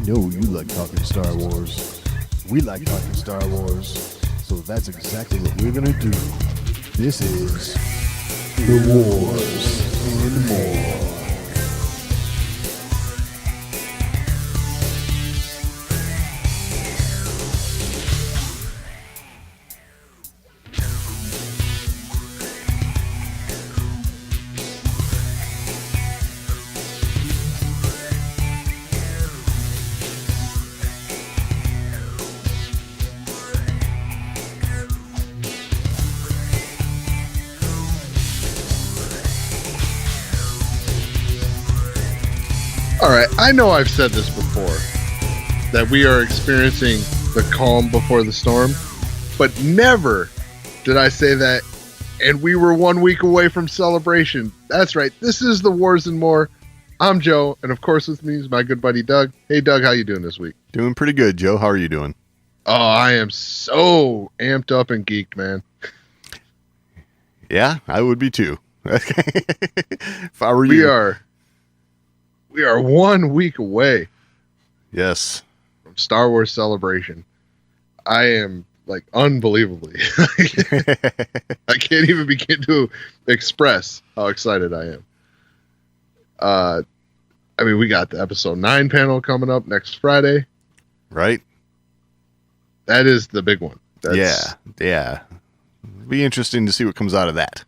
know you like talking Star Wars. We like talking Star Wars. So that's exactly what we're going to do. This is The Wars and More. All right, I know I've said this before, that we are experiencing the calm before the storm, but never did I say that, and we were 1 week away from celebration. That's right, this is The Wars and More. I'm Joe, and of course with me is my good buddy Doug. Hey Doug, how you doing this week? Doing pretty good, Joe. How are you doing? Oh, I am so amped up and geeked, man. Yeah, I would be too. If I were you. We are 1 week away Yes. from Star Wars Celebration. I am like unbelievably. I can't even begin to express how excited I am. I mean, we got the episode 9 panel coming up next Friday. Right? That is the big one. Yeah. It'll be interesting to see what comes out of that.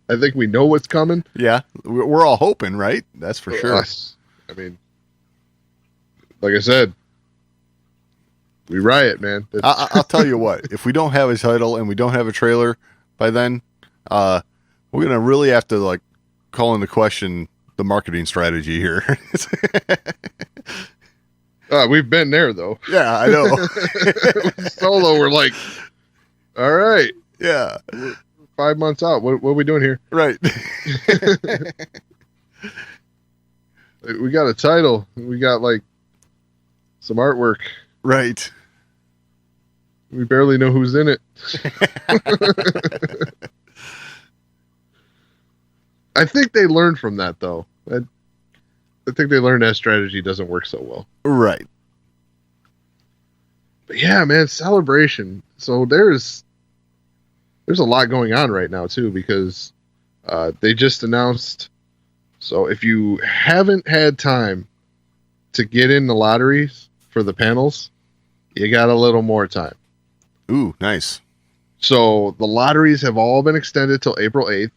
I think we know what's coming. Yeah. We're all hoping, right? That's for sure. Us. I mean, like I said, we riot, man. I'll tell you what. If we don't have a title and we don't have a trailer by then, we're going to really have to like call into question the marketing strategy here. We've been there, though. Yeah, I know. Solo, we're like, all right. Yeah. 5 months out. What are we doing here? Right. We got a title. We got like some artwork. Right. We barely know who's in it. I think they learned from that, though. I think they learned that strategy doesn't work so well. Right. But yeah, man, celebration. So there's a lot going on right now, too, because they just announced. So if you haven't had time to get in the lotteries for the panels, you got a little more time. Ooh, nice. So the lotteries have all been extended till April 8th.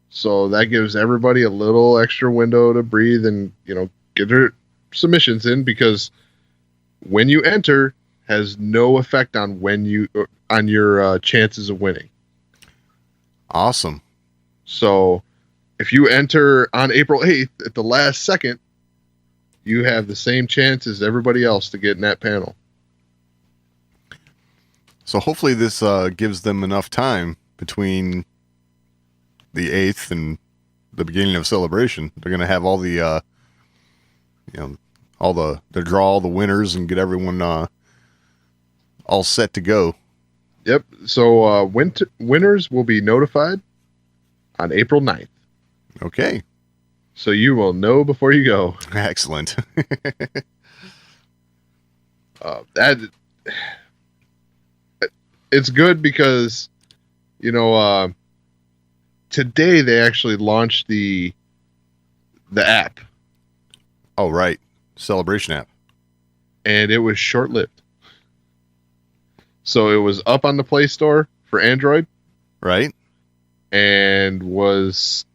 So that gives everybody a little extra window to breathe and, get their submissions in, because when you enter has no effect on your chances of winning. Awesome. So if you enter on April 8th at the last second, you have the same chance as everybody else to get in that panel. So hopefully this gives them enough time between the 8th and the beginning of celebration. They're going to have all the, they draw all the winners and get everyone all set to go. Yep. So winners will be notified on April 9th. Okay. So you will know before you go. Excellent. It's good because, today they actually launched the app. Oh, right. Celebration app. And it was short-lived. So it was up on the Play Store for Android. Right. And was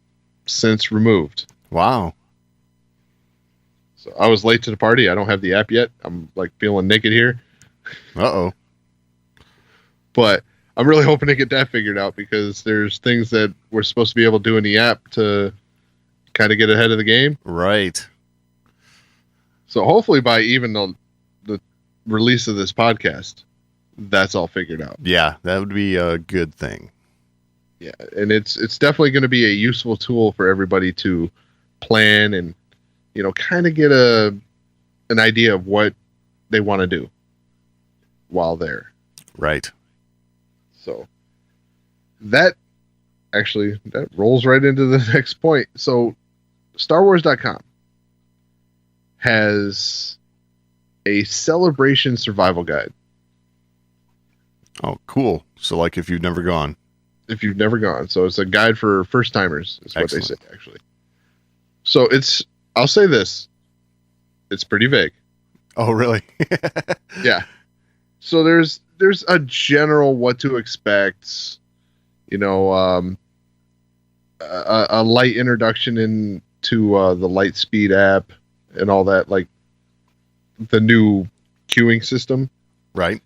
since removed. Wow. So I was late to the party. I don't have the app yet. I'm like feeling naked here. Uh-oh. But I'm really hoping to get that figured out, because there's things that we're supposed to be able to do in the app to kind of get ahead of the game. Right. So hopefully by even the release of this podcast, that's all figured out. Yeah, that would be a good thing. Yeah, and it's definitely going to be a useful tool for everybody to plan and, kind of get an idea of what they want to do while there. Right. So that rolls right into the next point. So StarWars.com has a celebration survival guide. Oh, cool. So, like, if you've never gone. If you've never gone. So it's a guide for first timers, is what Excellent. they say, actually. So I'll say this. It's pretty vague. Oh, really? Yeah. So there's a general what to expect, you know, a light introduction into the Lightspeed app and all that, like the new queuing system. Right.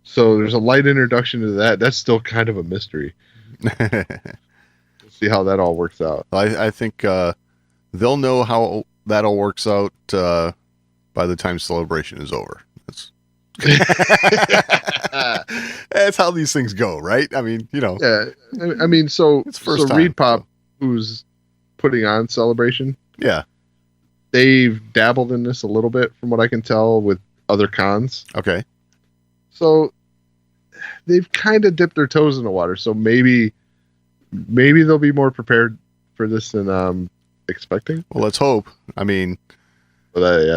So there's a light introduction to that. That's still kind of a mystery. We'll see how that all works out. I think they'll know how that all works out by the time Celebration is over. That's how these things go, right? I mean, you know. Yeah. I mean, so It's first time, Reed Pop, so. who's putting on Celebration, Yeah. they've dabbled in this a little bit from what I can tell with other cons. Okay. So they've kind of dipped their toes in the water. So maybe they'll be more prepared for this than I'm expecting. Well, let's hope. I mean, But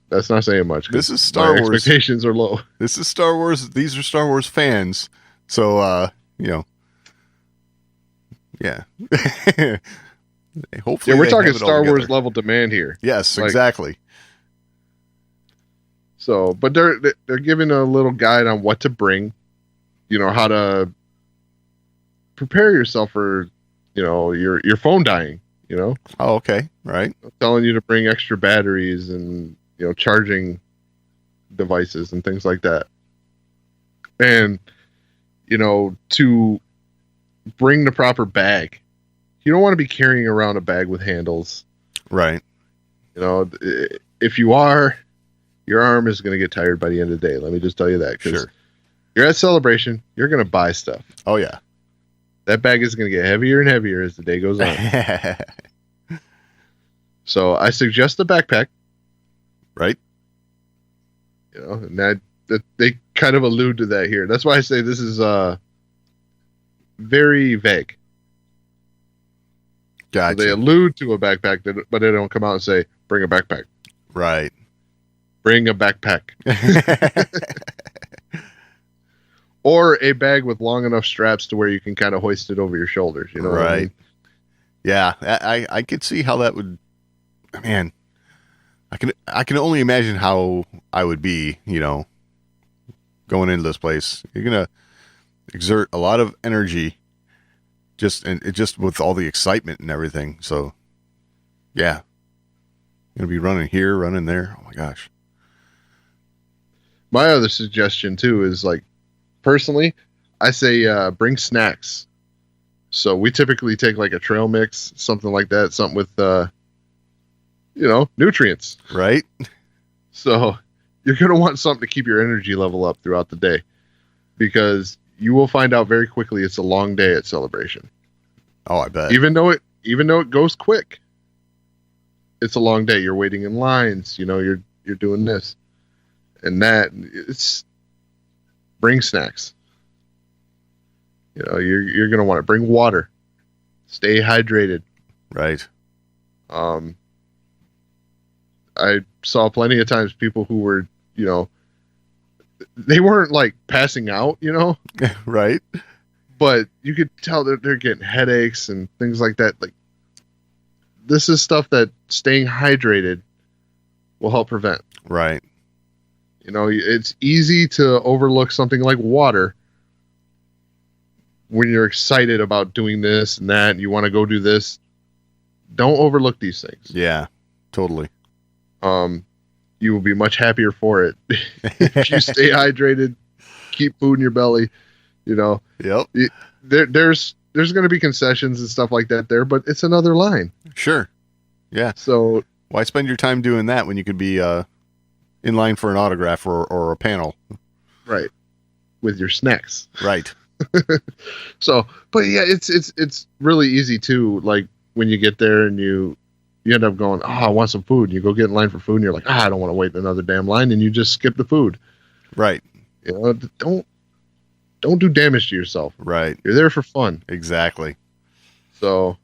that's not saying much. 'Cause this is Star my Wars. expectations are low. This is Star Wars. These are Star Wars fans. So, you know, yeah. Hopefully, Yeah, we're they talking have it all Star Wars together. level demand here. Yes, Like- exactly. So, but they're giving a little guide on what to bring, you know, how to prepare yourself for, you know, your phone dying, you know, Oh, okay. Right. telling you to bring extra batteries and, you know, charging devices and things like that. And, you know, to bring the proper bag. You don't want to be carrying around a bag with handles. Right. You know, if you are, your arm is going to get tired by the end of the day. Let me just tell you that. 'Cause Sure. you're at Celebration, you're going to buy stuff. Oh, yeah. That bag is going to get heavier and heavier as the day goes on. So I suggest a backpack. Right. You know, and that they kind of allude to that here. That's why I say this is very vague. So Gotcha. they allude to a backpack, but they don't come out and say, bring a backpack. Right. Bring a backpack. Or a bag with long enough straps to where you can kind of hoist it over your shoulders. You know what I Right. mean? Yeah. I could see how that would. Man, I can only imagine how I would be. You know, going into this place, you're gonna exert a lot of energy. Just with all the excitement and everything. So, yeah, gonna be running here, running there. Oh my gosh. My other suggestion too is, like, personally, I say bring snacks. So we typically take like a trail mix, something like that, something with you know, nutrients. Right. So you're gonna want something to keep your energy level up throughout the day, because you will find out very quickly it's a long day at Celebration. Oh, I bet. Even though it goes quick, it's a long day. You're waiting in lines. You know, you're doing this and that. It's bring snacks. You know, you're gonna want to bring water. Stay hydrated. Right. I saw plenty of times people who were, you know, they weren't like passing out, you know, Right. but you could tell that they're getting headaches and things like that. Like, this is stuff that staying hydrated will help prevent. Right. You know, it's easy to overlook something like water when you're excited about doing this and that, and you want to go do this. Don't overlook these things. Yeah. Totally. You will be much happier for it if you stay hydrated, keep food in your belly. You know, Yep. there's going to be concessions and stuff like that there, but it's another line. Sure. Yeah. So Why spend your time doing that when you could be in line for an autograph or a panel? right, with your snacks. Right. So, but yeah, it's really easy too. Like, when you get there and you end up going, oh, I want some food. And you go get in line for food and you're like, I don't want to wait in another damn line. And you just skip the food. Right. You know, don't do damage to yourself. Right. You're there for fun. Exactly. So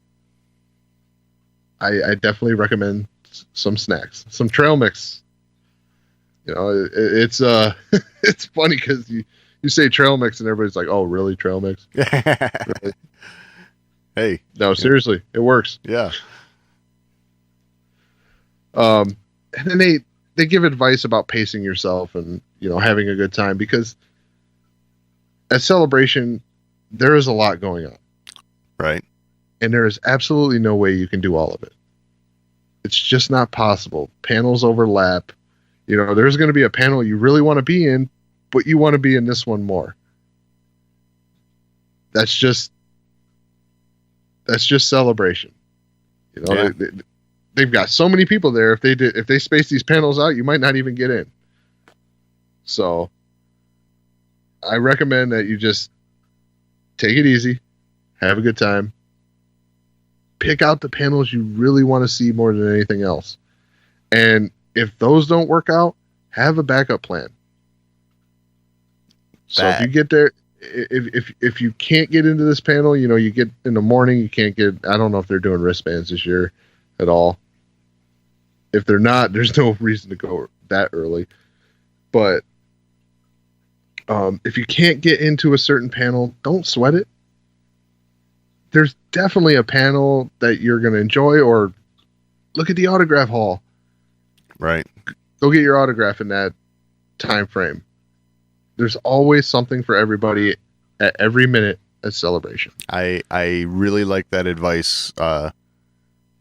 I definitely recommend some snacks, some trail mix. You know, it's it's funny because you say trail mix and everybody's like, oh, really, trail mix? Really? Hey, No, seriously, it works. yeah, And then they give advice about pacing yourself and, you know, having a good time, because at Celebration there is a lot going on, right. and there is absolutely no way you can do all of it. It's just not possible. Panels overlap. You know, there's going to be a panel you really want to be in, but you want to be in this one more. That's just Celebration. You know, Yeah. they've got so many people there. If they space these panels out, you might not even get in. So I recommend that you just take it easy, have a good time, pick out the panels you really want to see more than anything else. And if those don't work out, have a backup plan. So if you get there, if you can't get into this panel, you know, you get in the morning, you can't get, I don't know if they're doing wristbands this year at all. If they're not, there's no reason to go that early. But if you can't get into a certain panel, don't sweat it. There's definitely a panel that you're going to enjoy, or look at the autograph hall. Right. Go get your autograph in that time frame. There's always something for everybody at every minute at Celebration. I really like that advice, to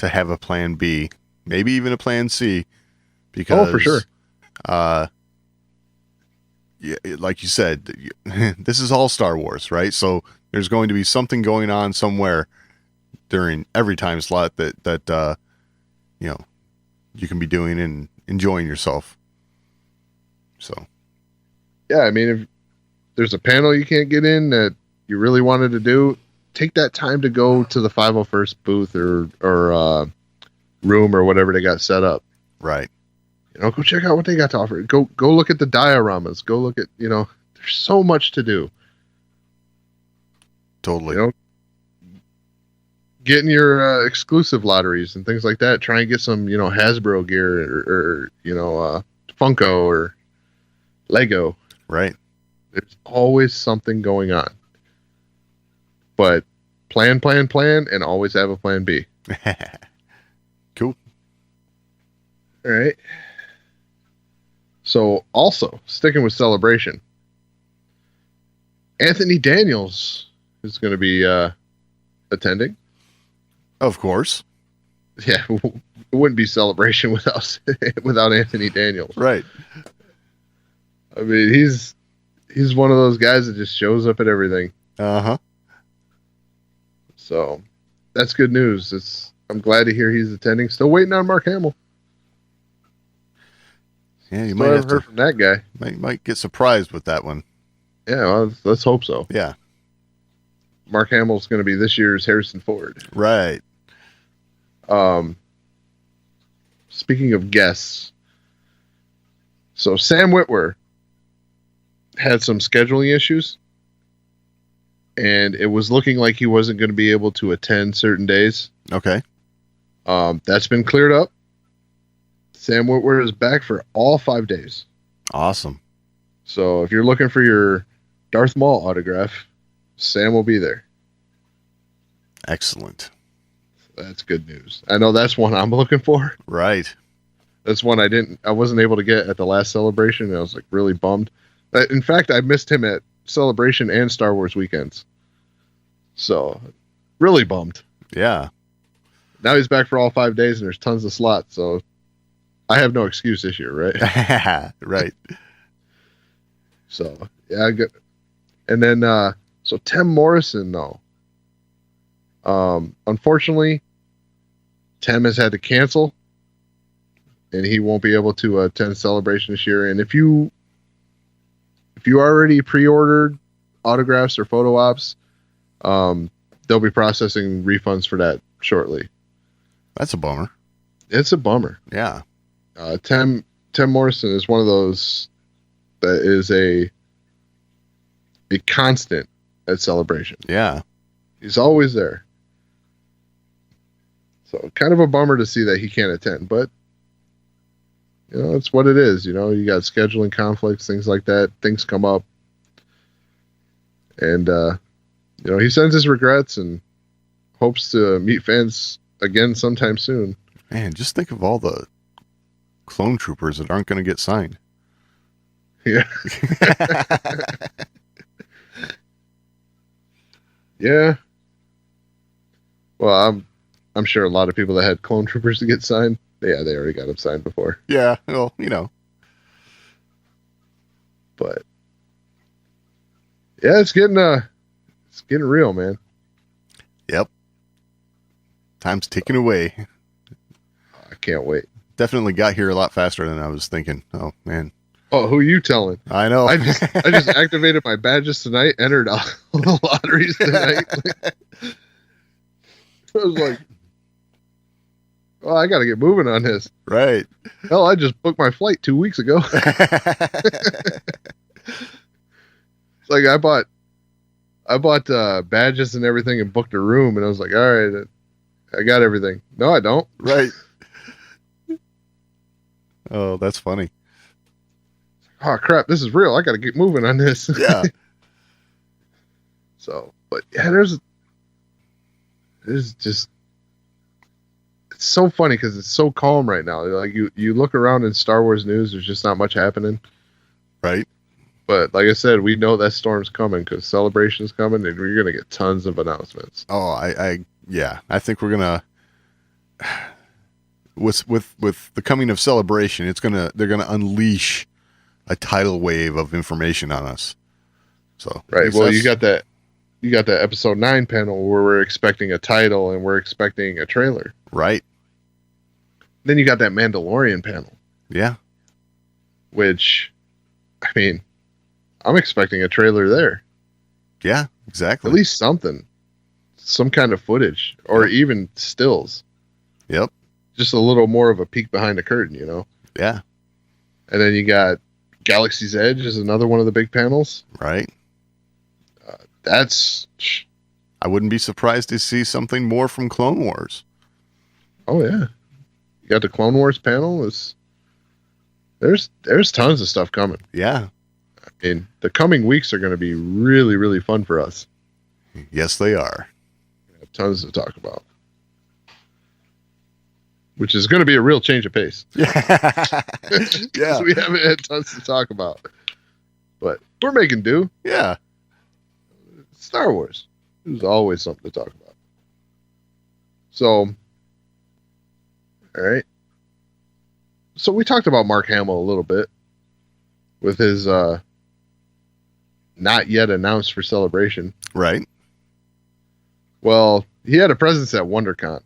have a plan B, maybe even a plan C, because for sure. Yeah, like you said, this is all Star Wars, right? So there's going to be something going on somewhere during every time slot that you know, you can be doing and enjoying yourself. So Yeah, I mean, if there's a panel you can't get in that you really wanted to do, take that time to go to the 501st booth or room or whatever they got set up. right. You know, go check out what they got to offer. Go look at the dioramas. Go look at, you know, there's so much to do. Totally. You know, getting your exclusive lotteries and things like that. Try and get some, you know, Hasbro gear or you know, Funko or Lego. Right. There's always something going on. But plan, and always have a plan B. Cool. All right. So, also, sticking with Celebration, Anthony Daniels is going to be attending. Of course. Yeah, it wouldn't be Celebration without Anthony Daniels. Right. I mean, he's one of those guys that just shows up at everything. Uh-huh. So, that's good news. I'm glad to hear he's attending. Still waiting on Mark Hamill. Yeah, you Still haven't heard from that guy. might get surprised with that one. Yeah, well, let's hope so. Yeah. Mark Hamill's going to be this year's Harrison Ford. Right. Speaking of guests, so Sam Witwer had some scheduling issues, and it was looking like he wasn't going to be able to attend certain days. Okay. That's been cleared up. Sam Witwer is back for all 5 days. Awesome. So if you're looking for your Darth Maul autograph, Sam will be there. Excellent. That's good news. I know that's one I'm looking for. Right. That's one I wasn't able to get at the last Celebration. And I was like really bummed. In fact, I missed him at Celebration and Star Wars weekends. So really bummed. Yeah. Now he's back for all 5 days and there's tons of slots. So I have no excuse this year, right? Right. So yeah, I got, and then so Tim Morrison though. Unfortunately, Tim has had to cancel, and he won't be able to attend Celebration this year. And if you already pre-ordered autographs or photo ops, they'll be processing refunds for that shortly. That's a bummer. It's a bummer. Yeah. Tim Morrison is one of those that is a constant at Celebration. Yeah. He's always there. So kind of a bummer to see that he can't attend, but it's what it is. You got scheduling conflicts, things like that. Things come up, and he sends his regrets and hopes to meet fans again sometime soon. Man, just think of all the clone troopers that aren't going to get signed. Yeah. Yeah. Well, I'm sure a lot of people that had clone troopers to get signed, they already got them signed before. Yeah, well, But yeah, it's getting real, man. Yep. Time's ticking away. I can't wait. Definitely got here a lot faster than I was thinking. Oh man. Oh, who are you telling? I know. I just activated my badges tonight, entered all the lotteries tonight. I was like, oh, I got to get moving on this. Right. Hell, I just booked my flight 2 weeks ago. It's like I bought badges and everything and booked a room, and I was like, all right, I got everything. No, I don't. Right. Oh, that's funny. Oh crap, this is real. I got to get moving on this. Yeah. So, but yeah, there's just, it's so funny because it's so calm right now. Like you look around in Star Wars news, there's just not much happening. Right. But like I said, we know that storm's coming because Celebration's coming, and we're gonna get tons of announcements. Oh, I think we're gonna with the coming of Celebration, they're gonna unleash a tidal wave of information on us. So right. Well, you got that episode 9 panel where we're expecting a title and we're expecting a trailer. Right. Then you got that Mandalorian panel. Yeah. Which, I mean, I'm expecting a trailer there. Yeah, exactly. At least something. Some kind of footage. Or even stills. Yep. Just a little more of a peek behind the curtain, Yeah. And then you got Galaxy's Edge is another one of the big panels. Right. I wouldn't be surprised to see something more from Clone Wars. Oh yeah. You got the Clone Wars panel. There's tons of stuff coming. Yeah. I mean, the coming weeks are going to be really, really fun for us. Yes, they are. We have tons to talk about. Which is going to be a real change of pace. Yeah. Yeah. We haven't had tons to talk about. But we're making do. Yeah. Star Wars. There's always something to talk about. So, all right. So we talked about Mark Hamill a little bit with his not yet announced for Celebration. Right. Well, he had a presence at WonderCon.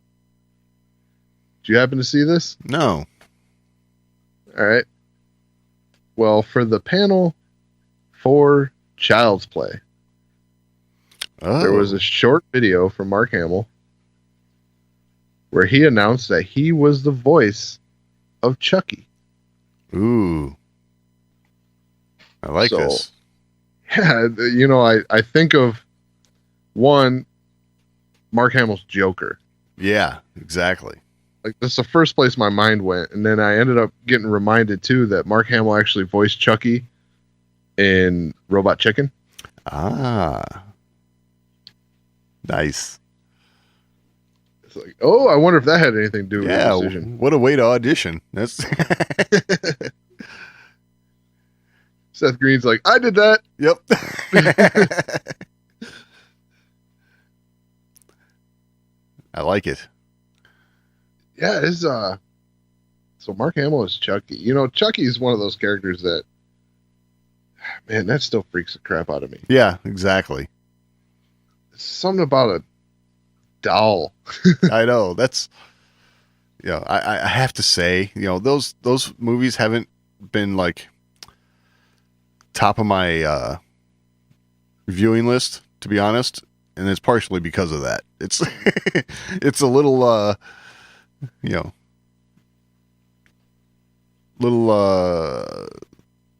Did you happen to see this? No. All right. Well, for the panel for Child's Play, there was a short video from Mark Hamill where he announced that he was the voice of Chucky. Ooh. I like this. Yeah, I think of one, Mark Hamill's Joker. Yeah, exactly. Like, that's the first place my mind went. And then I ended up getting reminded, too, that Mark Hamill actually voiced Chucky in Robot Chicken. Ah. Nice. It's like, oh, I wonder if that had anything to do with the decision. What a way to audition. That's Seth Green's like, I did that. Yep. I like it. Yeah, so Mark Hamill is Chucky. Chucky is one of those characters that, man, that still freaks the crap out of me. Yeah, exactly. Something about a doll. I know. That's, I have to say, those movies haven't been like top of my viewing list, to be honest, and it's partially because of that. It's it's a little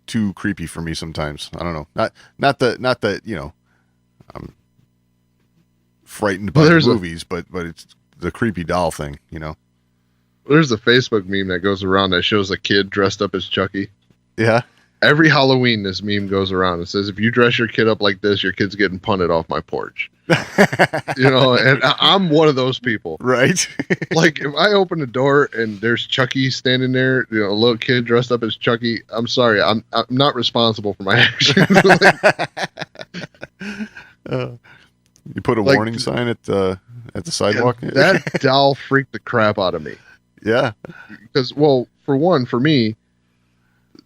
too creepy for me sometimes. I don't know. Not that I'm frightened by the movies, but it's the creepy doll thing, There's a Facebook meme that goes around that shows a kid dressed up as Chucky. Yeah. Every Halloween, this meme goes around. It says, if you dress your kid up like this, your kid's getting punted off my porch. And I'm one of those people. Right. Like, if I open the door and there's Chucky standing there, a little kid dressed up as Chucky, I'm sorry. I'm not responsible for my actions. You put a warning sign at the sidewalk? That doll freaked the crap out of me. Yeah. Because, well, for me,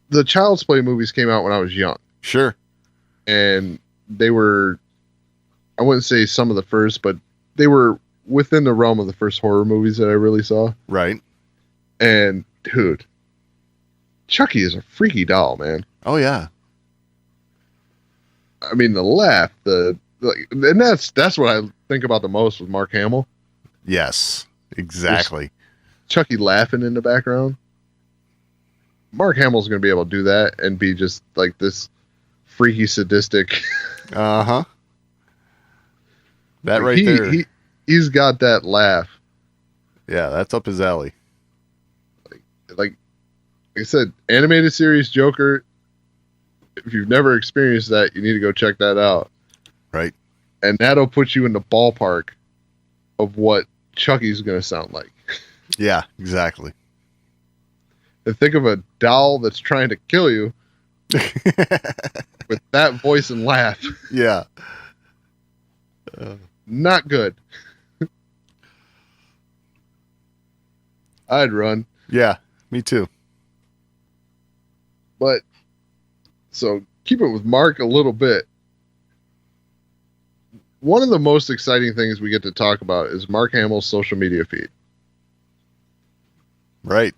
the Child's Play movies came out when I was young. Sure. And they were, I wouldn't say some of the first, but they were within the realm of the first horror movies that I really saw. Right. And, dude, Chucky is a freaky doll, man. Oh, yeah. I mean, the laugh, and that's what I think about the most with Mark Hamill. Yes, exactly. There's Chucky laughing in the background. Mark Hamill's going to be able to do that and be just like this freaky, sadistic. Uh-huh. That like there. He's got that laugh. Yeah, that's up his alley. Like I said, animated series Joker. If you've never experienced that, you need to go check that out. Right. And that'll put you in the ballpark of what Chucky's going to sound like. Yeah, exactly. And think of a doll that's trying to kill you with that voice and laugh. Yeah. Not good. I'd run. Yeah, me too. But, so keep it with Mark a little bit. One of the most exciting things we get to talk about is Mark Hamill's social media feed. Right.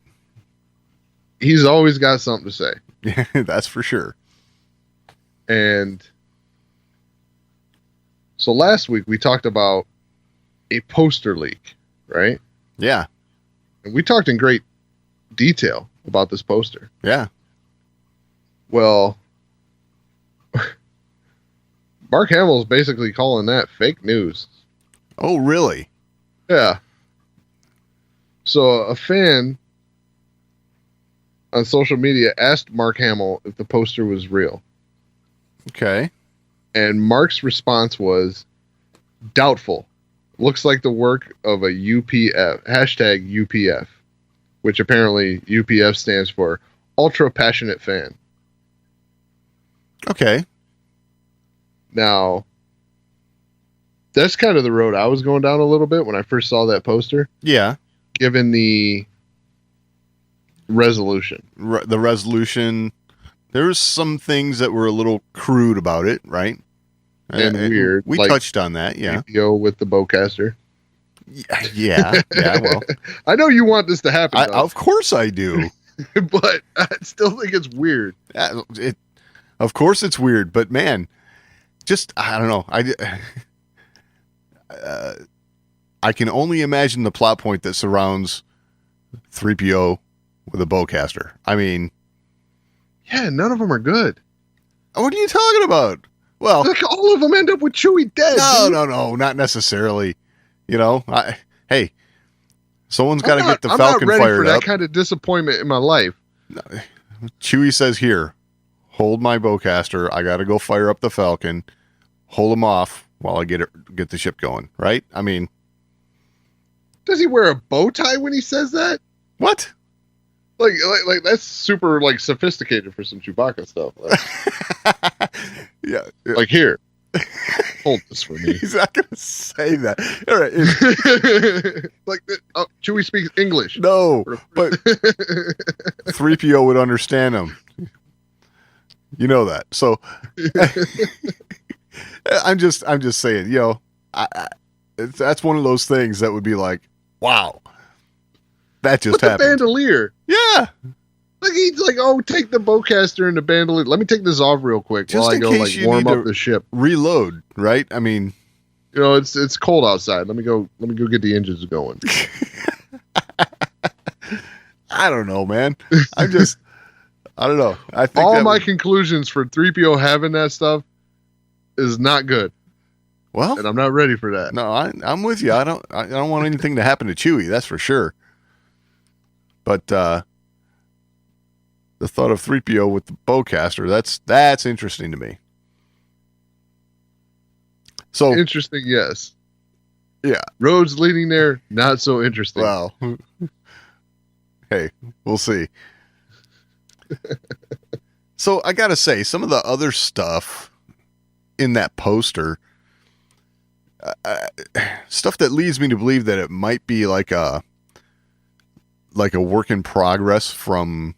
He's always got something to say. Yeah, that's for sure. And so last week we talked about a poster leak, right? Yeah. And we talked in great detail about this poster. Yeah. Well, Mark Hamill's basically calling that fake news. Oh, really? Yeah. So a fan on social media asked Mark Hamill if the poster was real. Okay. And Mark's response was doubtful. Looks like the work of a UPF, hashtag UPF, which apparently UPF stands for Ultra Passionate Fan. Okay. Now, that's kind of the road I was going down a little bit when I first saw that poster. Yeah. Given the resolution. The resolution, there was some things that were a little crude about it, right? And weird. We like touched on that, yeah. video with the bowcaster. Yeah, well. I know you want this to happen. Of course I do. But I still think it's weird. Of course it's weird, but man, just, I don't know. I can only imagine the plot point that surrounds 3PO with a bowcaster. I mean, yeah, none of them are good. What are you talking about? Well, like all of them end up with Chewie dead. No, not necessarily. You know, hey, someone's got to get the Falcon fired up. I'm not ready for that up. kind of disappointment in my life. Chewie says, "Here, hold my bowcaster. I got to go fire up the Falcon. Hold him off while I get the ship going." Right? I mean, does he wear a bow tie when he says that? What? Like that's super like sophisticated for some Chewbacca stuff. Like, yeah. Like, here, hold this for me. He's not gonna say that. All right. Like, Chewie speaks English. No, but 3PO would understand him. You know that. So I'm just saying, you know, that's one of those things that would be like, wow, that just happened. The bandolier. Yeah. Like, he's like, oh, take the bowcaster and the bandolier. Let me take this off real quick just while I go like warm up the ship. Reload, right? I mean, you know, it's cold outside. Let me go get the engines going. I don't know, man. I don't know. I think all my conclusions for 3PO having that stuff is not good. Well, and I'm not ready for that. No, I'm with you. I don't want anything to happen to Chewie. That's for sure. But the thought of 3PO with the bowcaster, that's interesting to me. So Interesting, yes. yeah. Roads leading there, not so interesting. Well, hey, we'll see. So I gotta say, some of the other stuff in that poster, stuff that leads me to believe that it might be like a work in progress from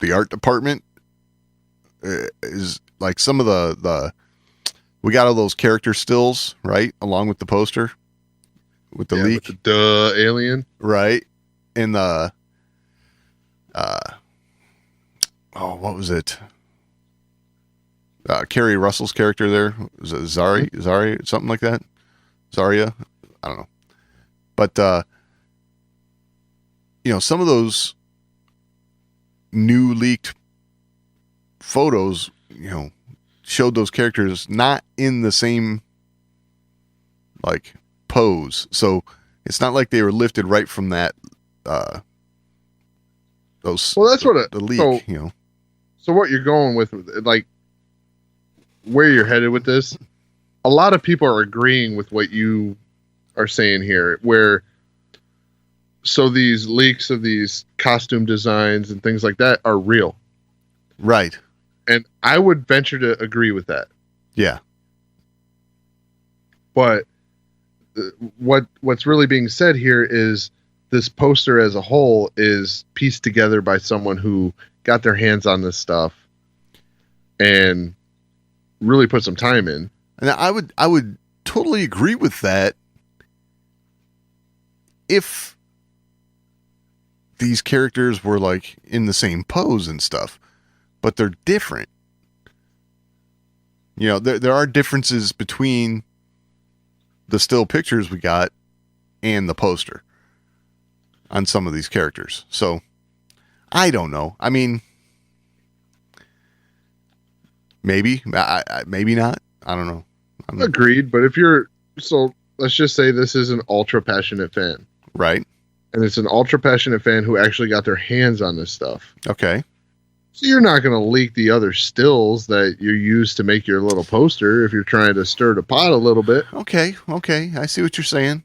the art department, is like some of the we got all those character stills, right, along with the poster with the leak, with the alien, right, and the what was it? Carrie Russell's character there, was it Zari, something like that? Zarya? I don't know. But, some of those new leaked photos, showed those characters not in the same, like, pose. So it's not like they were lifted right from that, those. Well, that's the leak, So what you're going with, like, where you're headed with this, a lot of people are agreeing with what you are saying here, so these leaks of these costume designs and things like that are real. Right. And I would venture to agree with that. Yeah. But what's really being said here is this poster as a whole is pieced together by someone who got their hands on this stuff and really put some time in. And I would totally agree with that if these characters were like in the same pose and stuff, but they're different. There are differences between the still pictures we got and the poster on some of these characters. So I don't know. I mean, maybe, maybe not. I don't know. Agreed. But let's just say this is an ultra passionate fan. Right. And it's an ultra passionate fan who actually got their hands on this stuff. Okay. So you're not going to leak the other stills that you use to make your little poster if you're trying to stir the pot a little bit. Okay. I see what you're saying.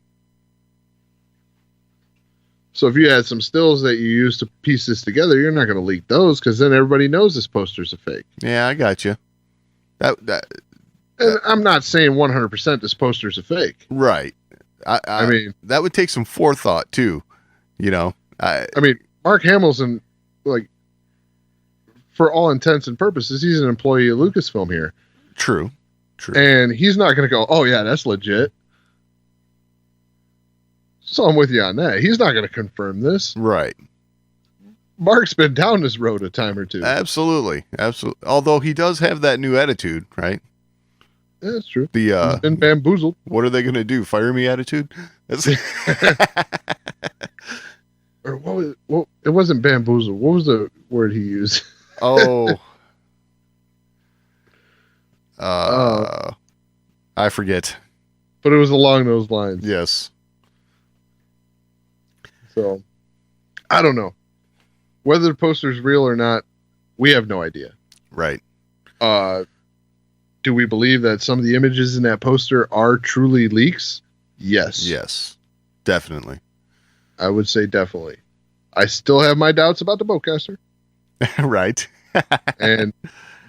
So if you had some stills that you use to piece this together, you're not going to leak those because then everybody knows this poster's a fake. Yeah, I got you. And I'm not saying 100% this poster's a fake. Right. I mean, that would take some forethought too. I mean, Mark Hamill's like, for all intents and purposes, he's an employee of Lucasfilm here. True. And he's not going to go, oh yeah, that's legit. So I'm with you on that. He's not going to confirm this. Right. Mark's been down this road a time or two. Absolutely. Although he does have that new attitude, right? Yeah, that's true. He's been bamboozled. What are they going to do? Fire me attitude? Or what was it? Well, it wasn't bamboozled. What was the word he used? I forget. But it was along those lines. Yes. So, I don't know. Whether the poster's real or not, we have no idea. Right. Do we believe that some of the images in that poster are truly leaks? Yes. Yes. Definitely. I would say definitely. I still have my doubts about the bowcaster. Right. And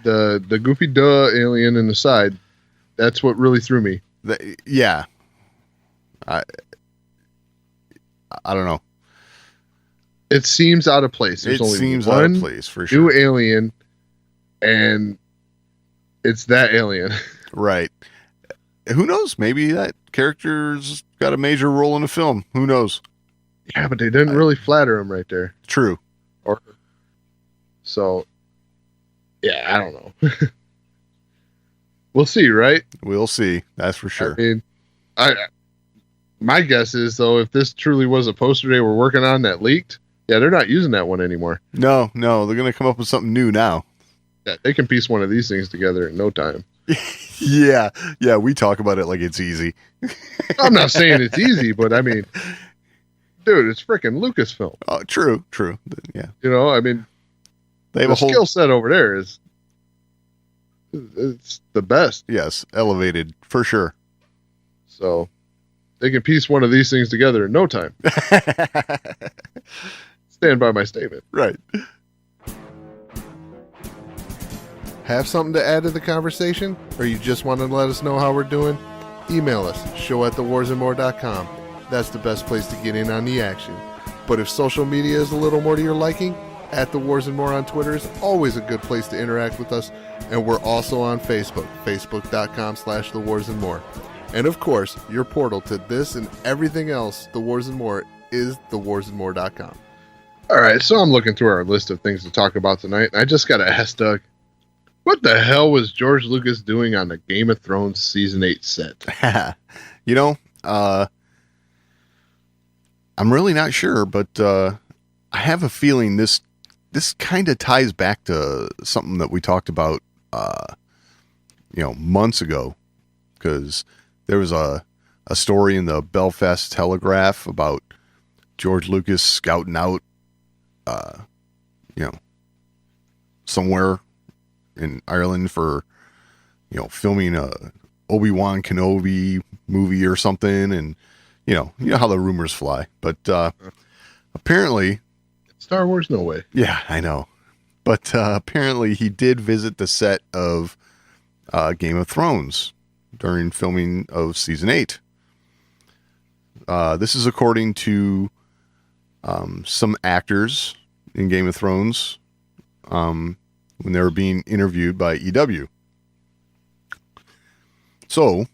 the goofy alien in the side, that's what really threw me. Yeah. I don't know. It seems out of place. There's only out one of place for sure. New alien, and it's that alien. Right. Who knows? Maybe that character's got a major role in the film. Who knows? Yeah, but they didn't really flatter him right there. True. So, yeah, I don't know. We'll see, right? We'll see. That's for sure. I mean, my guess is, though, if this truly was a poster they were working on that leaked, yeah, they're not using that one anymore. No, they're going to come up with something new now. Yeah, they can piece one of these things together in no time. Yeah, we talk about it like it's easy. I'm not saying it's easy, but I mean, dude, it's freaking Lucasfilm. Oh, true. Yeah. You know, I mean, They have the a whole, skill set over there is it's the best. yes, elevated for sure. So they can piece one of these things together in no time. Stand by my statement. Right. Have something to add to the conversation? Or you just want to let us know how we're doing? Email us, show@thewarsandmore.com. That's the best place to get in on the action. But if social media is a little more to your liking, @TheWarsandMore on Twitter is always a good place to interact with us. And we're also on Facebook, facebook.com/TheWarsandMore. And of course, your portal to this and everything else, The Wars and More, is thewarsandmore.com. All right, so I'm looking through our list of things to talk about tonight, and I just got to ask Doug, what the hell was George Lucas doing on the Game of Thrones Season 8 set? You know, I'm really not sure, but I have a feeling this kind of ties back to something that we talked about, months ago, because there was a story in the Belfast Telegraph about George Lucas scouting out, somewhere in Ireland for, filming a Obi-Wan Kenobi movie or something, and you know how the rumors fly. But apparently, Star Wars, no way. yeah, I know. But apparently, he did visit the set of Game of Thrones during filming of season 8. This is according to some actors in Game of Thrones when they were being interviewed by EW. So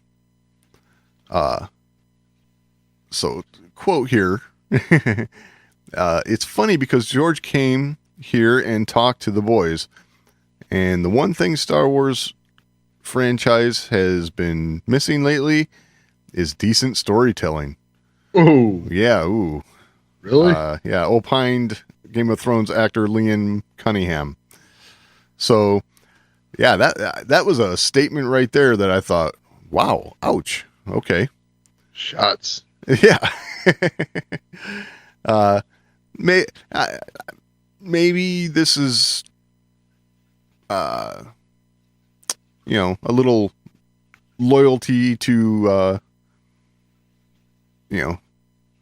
quote here, it's funny because George came here and talked to the boys, and the one thing Star Wars franchise has been missing lately is decent storytelling. Ooh, Yeah, ooh. really? Yeah, opined Game of Thrones actor Liam Cunningham. So, yeah, that was a statement right there that I thought, wow, ouch. Okay. Shots. Yeah. Maybe this is, a little loyalty to,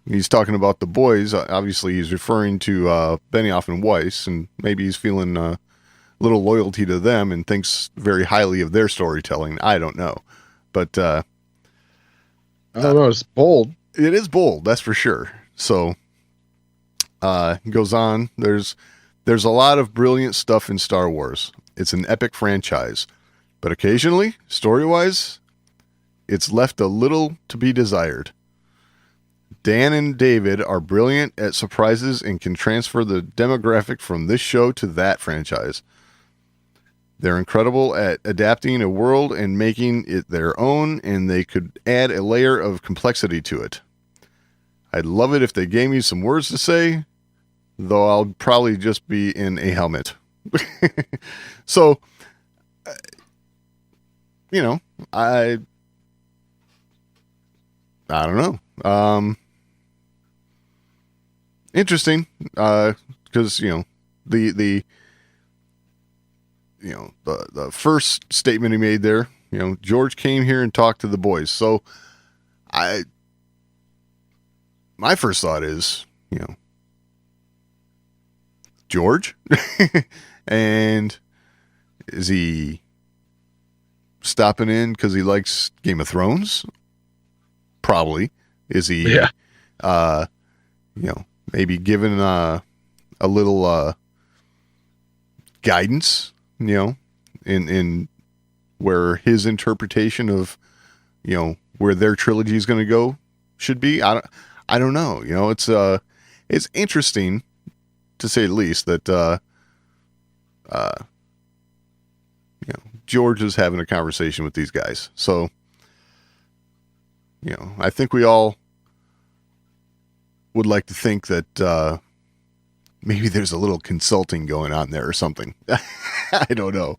he's talking about the boys. Obviously, he's referring to Benioff and Weiss, and maybe he's feeling a little loyalty to them and thinks very highly of their storytelling. I don't know. But I don't know. It's bold. it is bold, that's for sure. So it goes on. There's a lot of brilliant stuff in Star Wars. It's an epic franchise. But occasionally, story-wise, it's left a little to be desired. Dan and David are brilliant at surprises and can transfer the demographic from this show to that franchise. They're incredible at adapting a world and making it their own, and they could add a layer of complexity to it. I'd love it if they gave me some words to say, though I'll probably just be in a helmet. So, I don't know. Interesting, because the first statement he made there, George came here and talked to the boys. So my first thought is, George, and is he stopping in because he likes Game of Thrones? Probably. Is he, Yeah. Maybe giving a little guidance, in where his interpretation of, where their trilogy is going to go should be. I don't know. It's interesting, to say the least, that George is having a conversation with these guys. So, I think we all would like to think that maybe there's a little consulting going on there or something. I don't know.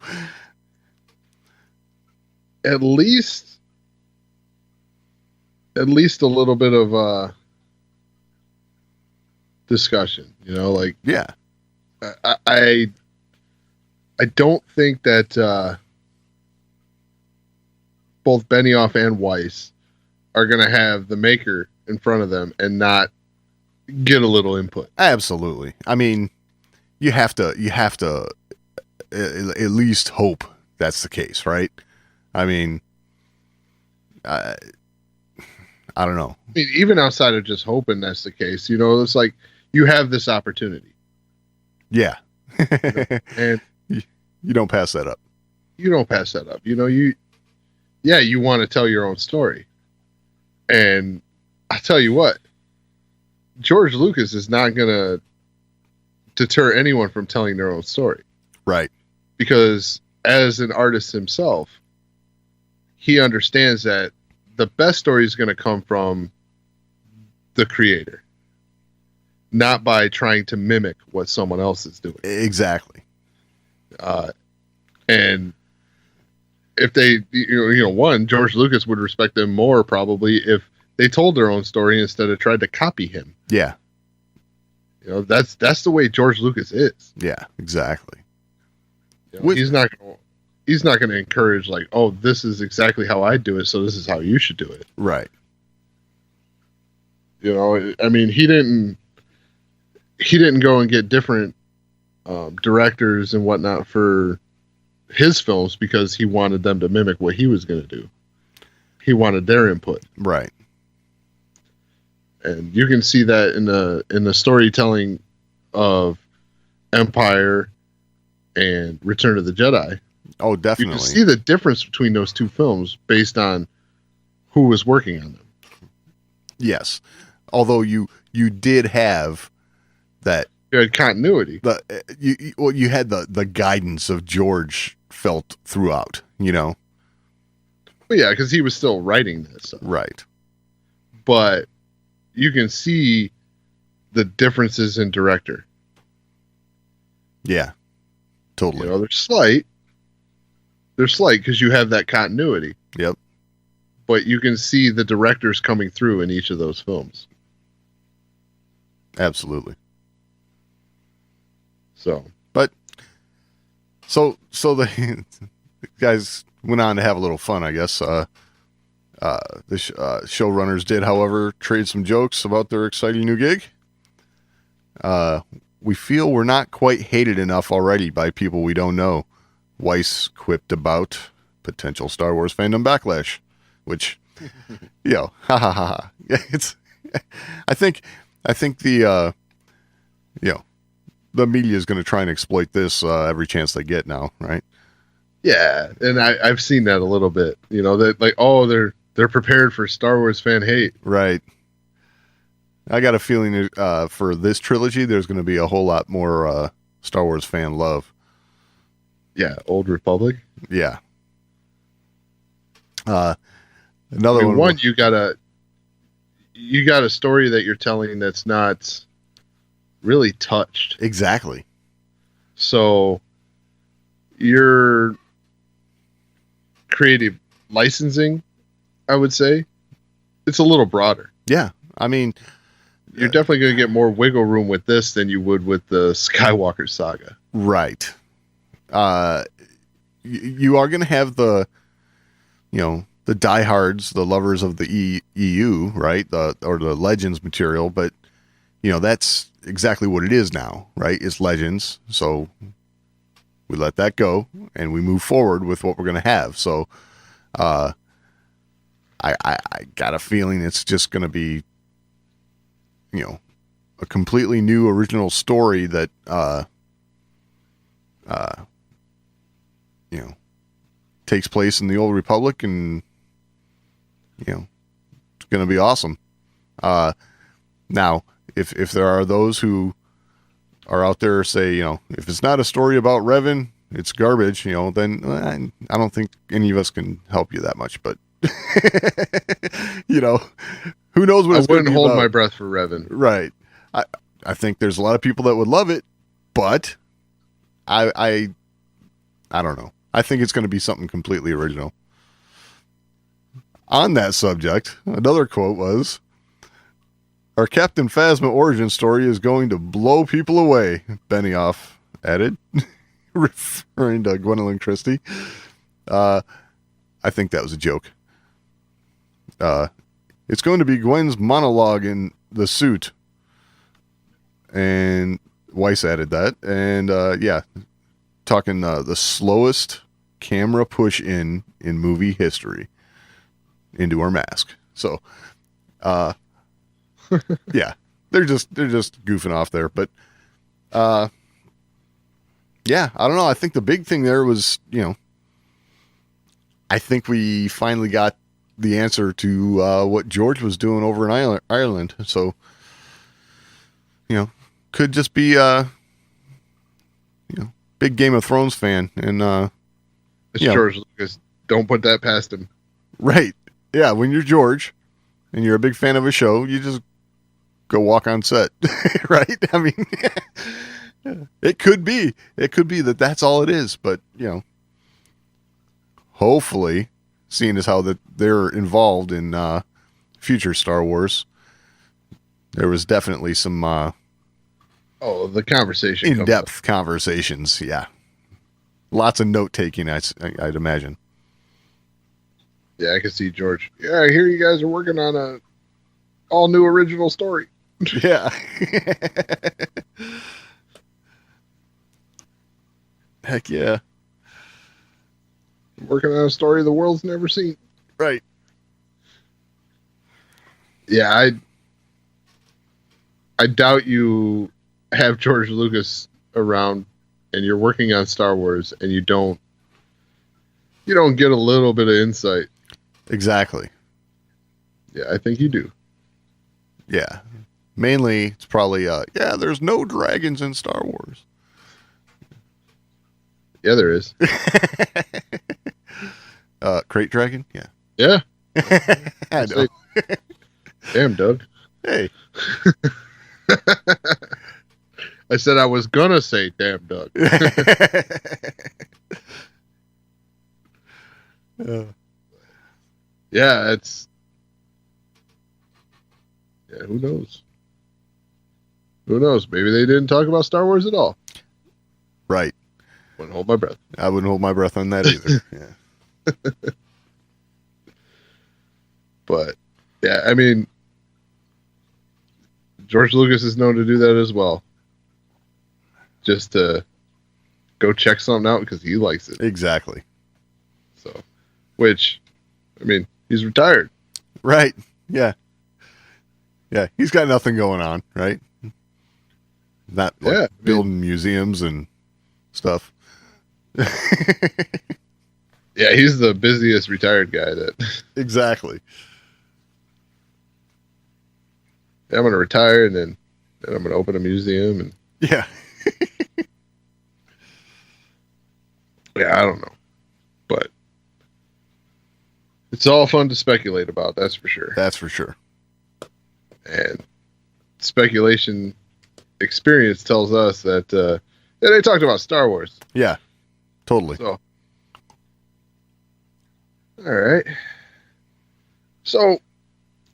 At least a little bit of discussion. You know, like Yeah. I don't think that both Benioff and Weiss are going to have the maker in front of them and not get a little input. Absolutely. I mean, you have to at least hope that's the case, right? I mean, I don't know. I mean, even outside of just hoping that's the case, you know, it's like you have this opportunity. Yeah. And you don't pass that up. you don't pass that up. You know, you want to tell your own story. And I tell you what, George Lucas is not going to deter anyone from telling their own story. Right. Because as an artist himself, he understands that the best story is going to come from the creator, not by trying to mimic what someone else is doing. Exactly. And if they, George Lucas would respect them more probably if they told their own story instead of tried to copy him. Yeah. You know, that's the way George Lucas is. Yeah, exactly. You know, he's not going to encourage like, oh, this is exactly how I do it, so this is how you should do it. Right. You know, I mean, he didn't go and get different directors and whatnot for his films because he wanted them to mimic what he was going to do. He wanted their input. Right. And you can see that in the storytelling of Empire and Return of the Jedi. Oh, definitely. You can see the difference between those two films based on who was working on them. Yes. Although you did have that. You had continuity. You had the guidance of George felt throughout, you know? Well, yeah, because he was still writing this stuff. Right. But you can see the differences in director. Yeah. Totally. You know, they're slight. They're slight because you have that continuity. Yep. But you can see the directors coming through in each of those films. Absolutely. So the guys went on to have a little fun, I guess. The showrunners did, however, trade some jokes about their exciting new gig. We feel we're not quite hated enough already by people we don't know. Weiss quipped about potential Star Wars fandom backlash, which, ha ha ha ha. It's, I think the, the media is going to try and exploit this every chance they get now, right? yeah, and I've seen that a little bit. You know, that like, oh, they're prepared for Star Wars fan hate. Right. I got a feeling for this trilogy, there's going to be a whole lot more Star Wars fan love. Yeah, Old Republic. Yeah. Another one. You got a story that you're telling that's not really touched. Exactly. So your creative licensing, I would say, it's a little broader. Yeah. I mean, you're definitely going to get more wiggle room with this than you would with the Skywalker saga. Right. You are going to have the diehards, the lovers of the EU, right? Or the Legends material, but that's exactly what it is now, right? It's Legends. So we let that go and we move forward with what we're going to have. So, I got a feeling it's just going to be, a completely new original story that, takes place in the Old Republic, and it's going to be awesome. Now, if there are those who are out there say, if it's not a story about Revan, it's garbage, then I don't think any of us can help you that much. But who knows what I it's going to be wouldn't hold about. my breath for Revan. Right. I think there's a lot of people that would love it, but I don't know. I think it's going to be something completely original. On that subject, another quote was, Our Captain Phasma origin story is going to blow people away, Benioff added, referring to Gwendolyn Christie. I think that was a joke. It's going to be Gwen's monologue in the suit. And Weiss added that. And yeah, talking the slowest camera push in movie history into her mask. So, yeah, they're just goofing off there. But, yeah, I don't know. I think the big thing there was, I think we finally got the answer to what George was doing over in Ireland. So, could just be big Game of Thrones fan, and it's George Lucas. Don't put that past him. Right? Yeah, when you're George and you're a big fan of a show, you just go walk on set, right? I mean, it could be that that's all it is, but hopefully, seeing as how that they're involved in future Star Wars, there was definitely some the conversation, in-depth conversations. Yeah, lots of note taking. I'd imagine. Yeah, I can see George. Yeah, I hear you guys are working on a all new original story. Yeah. Heck yeah. Working on a story the world's never seen. Right. Yeah, I doubt you have George Lucas around and you're working on Star Wars and you don't get a little bit of insight. Exactly. Yeah, I think you do. Yeah. Mainly it's probably there's no dragons in Star Wars. Yeah, there is. Crate dragon? Yeah. Yeah. I know. Damn, Doug. Hey. I said I was gonna say damn, Doug. Yeah, who knows? Who knows? Maybe they didn't talk about Star Wars at all. Right. Wouldn't hold my breath. I wouldn't hold my breath on that either. Yeah. But yeah, I mean, George Lucas is known to do that as well. Just to go check something out because he likes it. Exactly. So, which, I mean, he's retired. Right. Yeah. Yeah. He's got nothing going on, right? Not like building museums and stuff. Yeah, he's the busiest retired guy that. Exactly. I'm going to retire and then I'm going to open a museum and. Yeah. Yeah, I don't know. But it's all fun to speculate about, that's for sure. That's for sure. And speculation experience tells us that they talked about Star Wars. Yeah, totally. So, all right. So,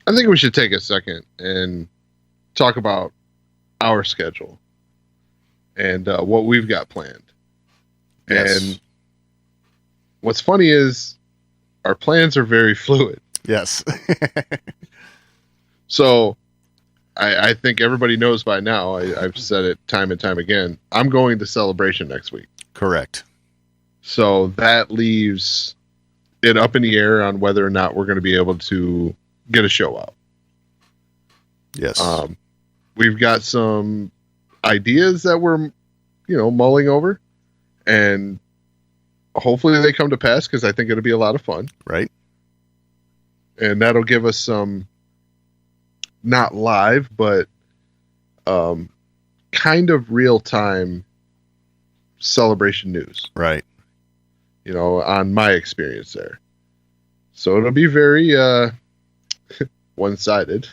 I think we should take a second and talk about our schedule and what we've got planned. Yes. And what's funny is our plans are very fluid. Yes. So I think everybody knows by now, I've said it time and time again, I'm going to Celebration next week. Correct. So that leaves it up in the air on whether or not we're going to be able to get a show out. Yes. We've got some ideas that we're, mulling over, and hopefully they come to pass because I think it'll be a lot of fun. Right. And that'll give us some, not live, but kind of real-time Celebration news. Right. On my experience there. So it'll be very one-sided.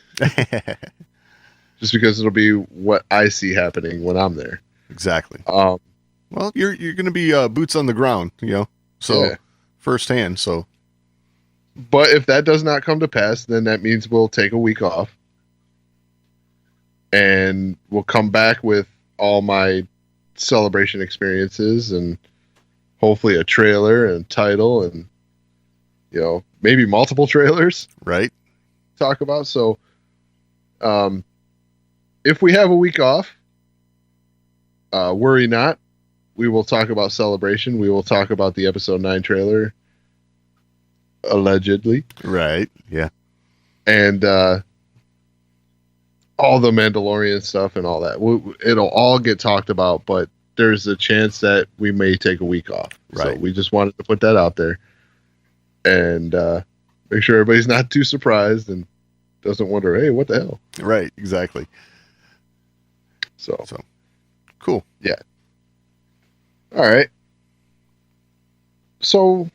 Just because it'll be what I see happening when I'm there. Exactly. Well, you're going to be boots on the ground, so firsthand. So, but if that does not come to pass, then that means we'll take a week off, and we'll come back with all my celebration experiences and hopefully a trailer and title and maybe multiple trailers Right. to talk about. So if we have a week off, worry not. We will talk about Celebration. We will talk about the episode 9 trailer, allegedly, Right. Yeah. and all the Mandalorian stuff and all that. It'll all get talked about, but there's a chance that we may take a week off. Right. So we just wanted to put that out there and make sure everybody's not too surprised and doesn't wonder, hey, what the hell? Right. Exactly. So Cool. yeah. All right. So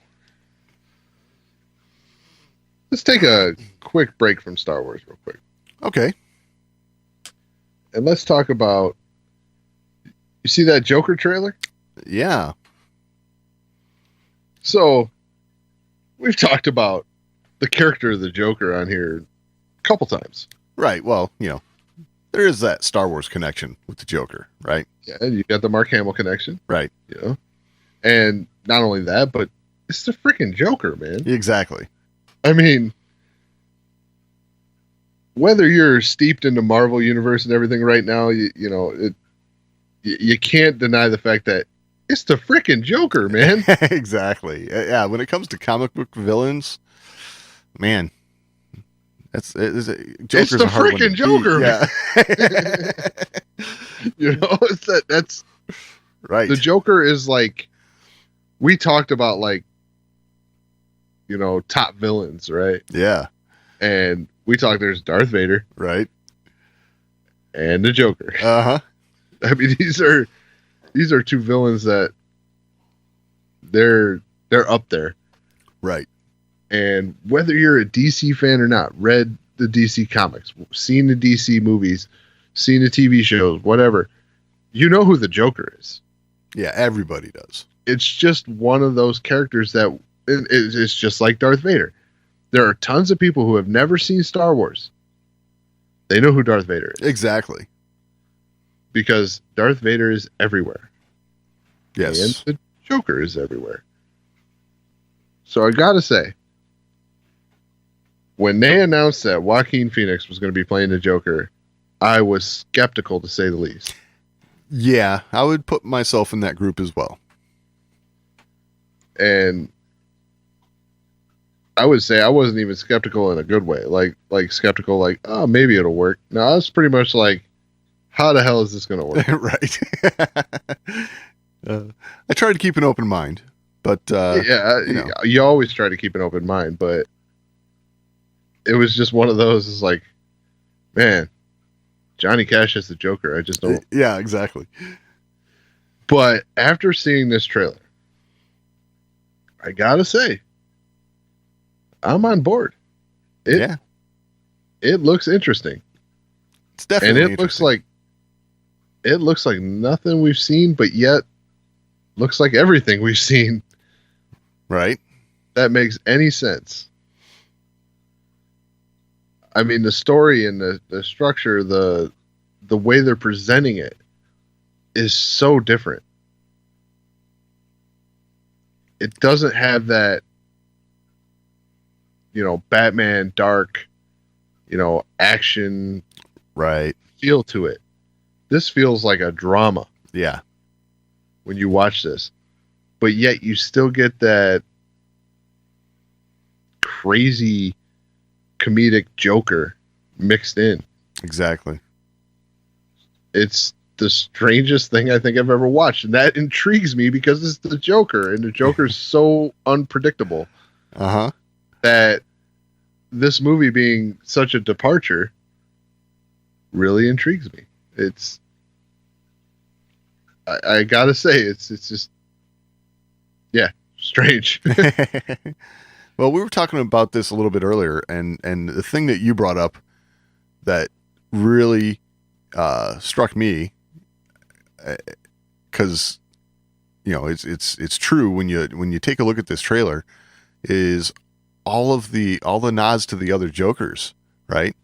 let's take a quick break from Star Wars real quick. Okay. And let's talk about, you see that Joker trailer? Yeah. So we've talked about the character of the Joker on here a couple times. Right. Well, there is that Star Wars connection with the Joker, right? Yeah, and you got the Mark Hamill connection, Right. And not only that, but it's the freaking Joker, man. Exactly. I mean, whether you're steeped in the Marvel universe and everything right now, you can't deny the fact that it's the freaking Joker, man. Exactly. Yeah. When it comes to comic book villains, man, Joker's It's the a hard one to freaking Joker, beat. Yeah. That's Right. the Joker is like, we talked about top villains, right? Yeah. And we talked, there's Darth Vader Right. and the Joker. Uh-huh. I mean, these are two villains that they're up there. Right. And whether you're a DC fan or not, read the DC comics, seen the DC movies, seen the TV shows, whatever, you know who the Joker is. Yeah. Everybody does. It's just one of those characters that it's just like Darth Vader. There are tons of people who have never seen Star Wars. They know who Darth Vader is. Exactly. Because Darth Vader is everywhere. Yes. And the Joker is everywhere. So I gotta say, when they announced that Joaquin Phoenix was going to be playing the Joker, I was skeptical to say the least. Yeah. I would put myself in that group as well. And I would say I wasn't even skeptical in a good way. Like skeptical, like, oh, maybe it'll work. No, I was pretty much like, how the hell is this going to work? Right. I try to keep an open mind, but you always try to keep an open mind, but it was just one of those. It's like, man, Johnny Cash is the Joker. I just don't. Yeah, exactly. But after seeing this trailer, I gotta say, I'm on board. It looks interesting. It's definitely and it looks like nothing we've seen, but yet looks like everything we've seen. Right. That makes any sense. I mean, the story and the structure, the way they're presenting it is so different. It doesn't have that, Batman dark, action Right. feel to it. This feels like a drama Yeah. when you watch this, but yet you still get that crazy comedic Joker mixed in. Exactly. It's the strangest thing I think I've ever watched, and that intrigues me because it's the Joker, and the Joker's so unpredictable Uh-huh. that this movie being such a departure really intrigues me. It's I gotta say it's just strange. Well, we were talking about this a little bit earlier, and the thing that you brought up that really struck me, because it's true when you take a look at this trailer, is all the nods to the other Jokers, right?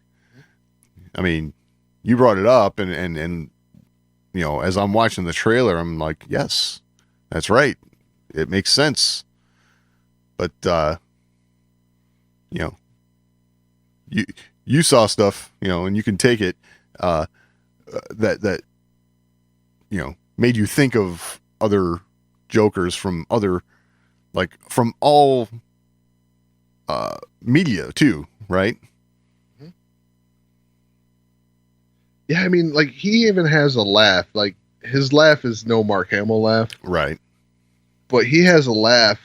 I mean, you brought it up, and you know, as I'm watching the trailer, I'm like, yes, that's right. It makes sense. But you know, you saw stuff, you know, and you can take it that you know made you think of other Jokers from other, like, from all media too, right? Yeah, I mean, like, he even has a laugh. Like, his laugh is no Mark Hamill laugh, Right. but he has a laugh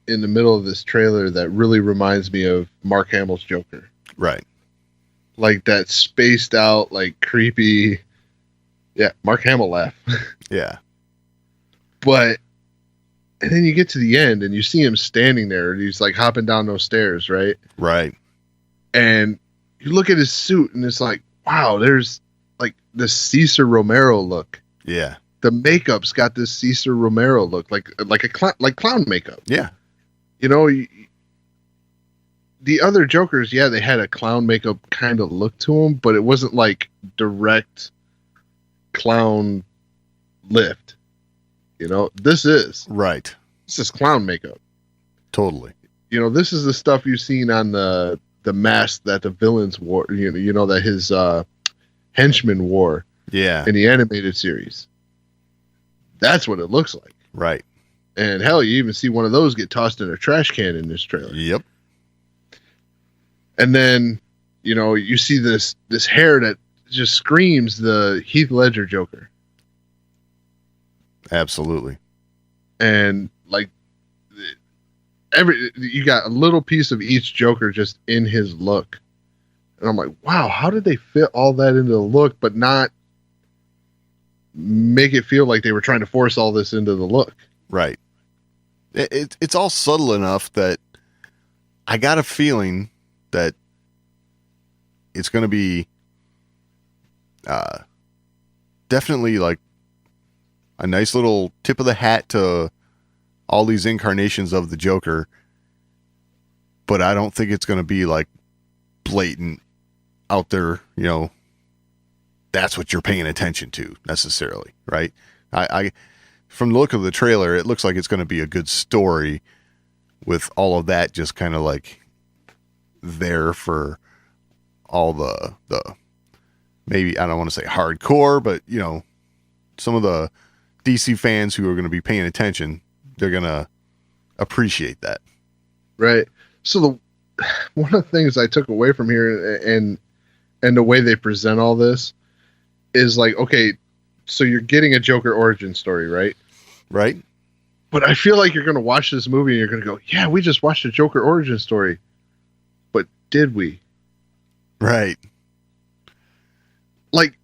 in the middle of this trailer that really reminds me of Mark Hamill's Joker. Right. Like that spaced out, like creepy, yeah, Mark Hamill laugh. Yeah. But, and then you get to the end and you see him standing there and he's like hopping down those stairs, right? Right. And you look at his suit and it's like, wow, there's like this Cesar Romero look. Yeah. The makeup's got this Cesar Romero look, like clown makeup. Yeah. You know, the other Jokers, yeah, they had a clown makeup kind of look to them, but it wasn't like direct clown lift. You know, this is clown makeup. Totally. You know, this is the stuff you've seen on the mask that the villains wore. You know that his henchmen wore. Yeah. In the animated series. That's what it looks like. Right. And hell, you even see one of those get tossed in a trash can in this trailer. Yep. And then, you know, you see this hair that just screams the Heath Ledger Joker. Absolutely. And like you got a little piece of each Joker just in his look. And I'm like, wow, how did they fit all that into the look, but not make it feel like they were trying to force all this into the look? Right. It's all subtle enough that I got a feeling that it's going to be definitely like a nice little tip of the hat to all these incarnations of the Joker, but I don't think it's going to be like blatant out there, you know, that's what you're paying attention to necessarily, right? I from the look of the trailer, it looks like it's going to be a good story with all of that just kind of like there for all the maybe, I don't want to say hardcore, but you know, some of the DC fans who are going to be paying attention, they're going to appreciate that. Right. So one of the things I took away from here and the way they present all this is like, okay, so you're getting a Joker origin story, right? Right. But I feel like you're going to watch this movie and you're going to go, yeah, we just watched a Joker origin story. But did we? Right. Like,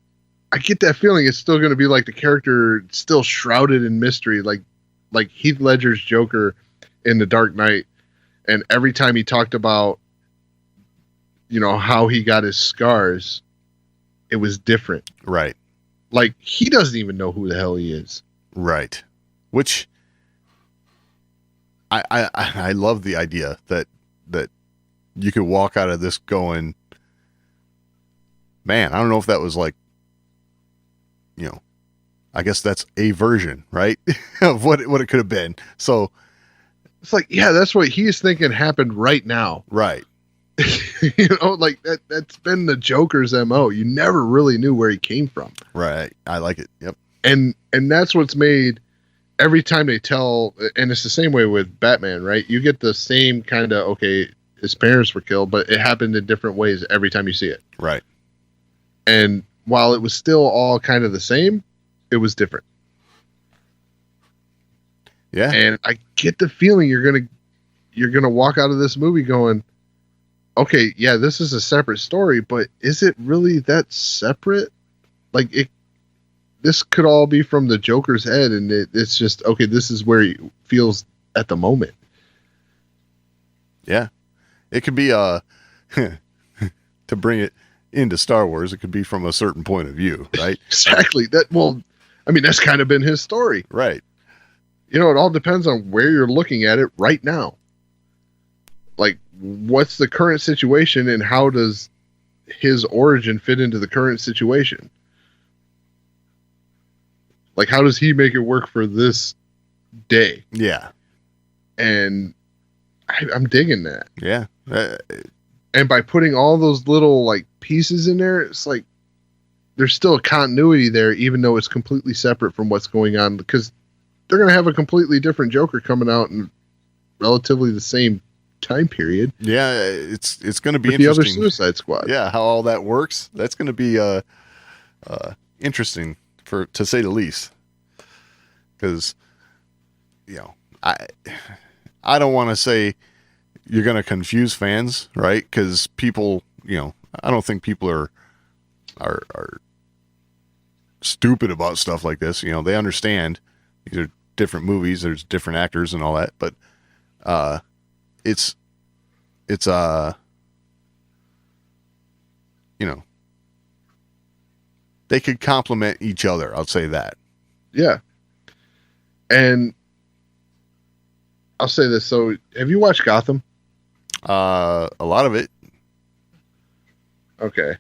I get that feeling it's still going to be like the character still shrouded in mystery, like Heath Ledger's Joker in The Dark Knight. And every time he talked about, you know, how he got his scars, it was different. Right. Like, he doesn't even know who the hell he is. Right. Which I love the idea that you could walk out of this going, man, I don't know if that was like, you know, I guess that's a version, right? of what it could have been. So it's like, yeah, that's what he's thinking happened right now. Right. You know, like that's been the Joker's MO. You never really knew where he came from. Right. I like it. Yep. And that's what's made every time they tell, and it's the same way with Batman, right? You get the same kind of, okay, his parents were killed, but it happened in different ways every time you see it. Right. And while it was still all kind of the same, it was different. Yeah. And I get the feeling you're gonna walk out of this movie going, okay, yeah, this is a separate story, but is it really that separate? Like, this could all be from the Joker's head, and it's just, okay, this is where he feels at the moment. Yeah. It could be to bring it into Star Wars, it could be from a certain point of view, right? Exactly. That's kind of been his story. Right. You know, it all depends on where you're looking at it right now. Like, what's the current situation and how does his origin fit into the current situation? Like, how does he make it work for this day? Yeah. And I'm digging that. Yeah. And by putting all those little like pieces in there, it's like there's still a continuity there, even though it's completely separate from what's going on, because they're going to have a completely different Joker coming out in relatively the same time period. Yeah, it's going to be with the other interesting. Suicide Squad. Yeah, how all that works. That's going to be interesting to say the least. Because I don't want to say you're going to confuse fans, right? Because people, I don't think people are stupid about stuff like this. They understand these are different movies, there's different actors and all that, but it's they could complement each other. I'll say that. Yeah. And I'll say this. So have you watched Gotham? A lot of it. Okay.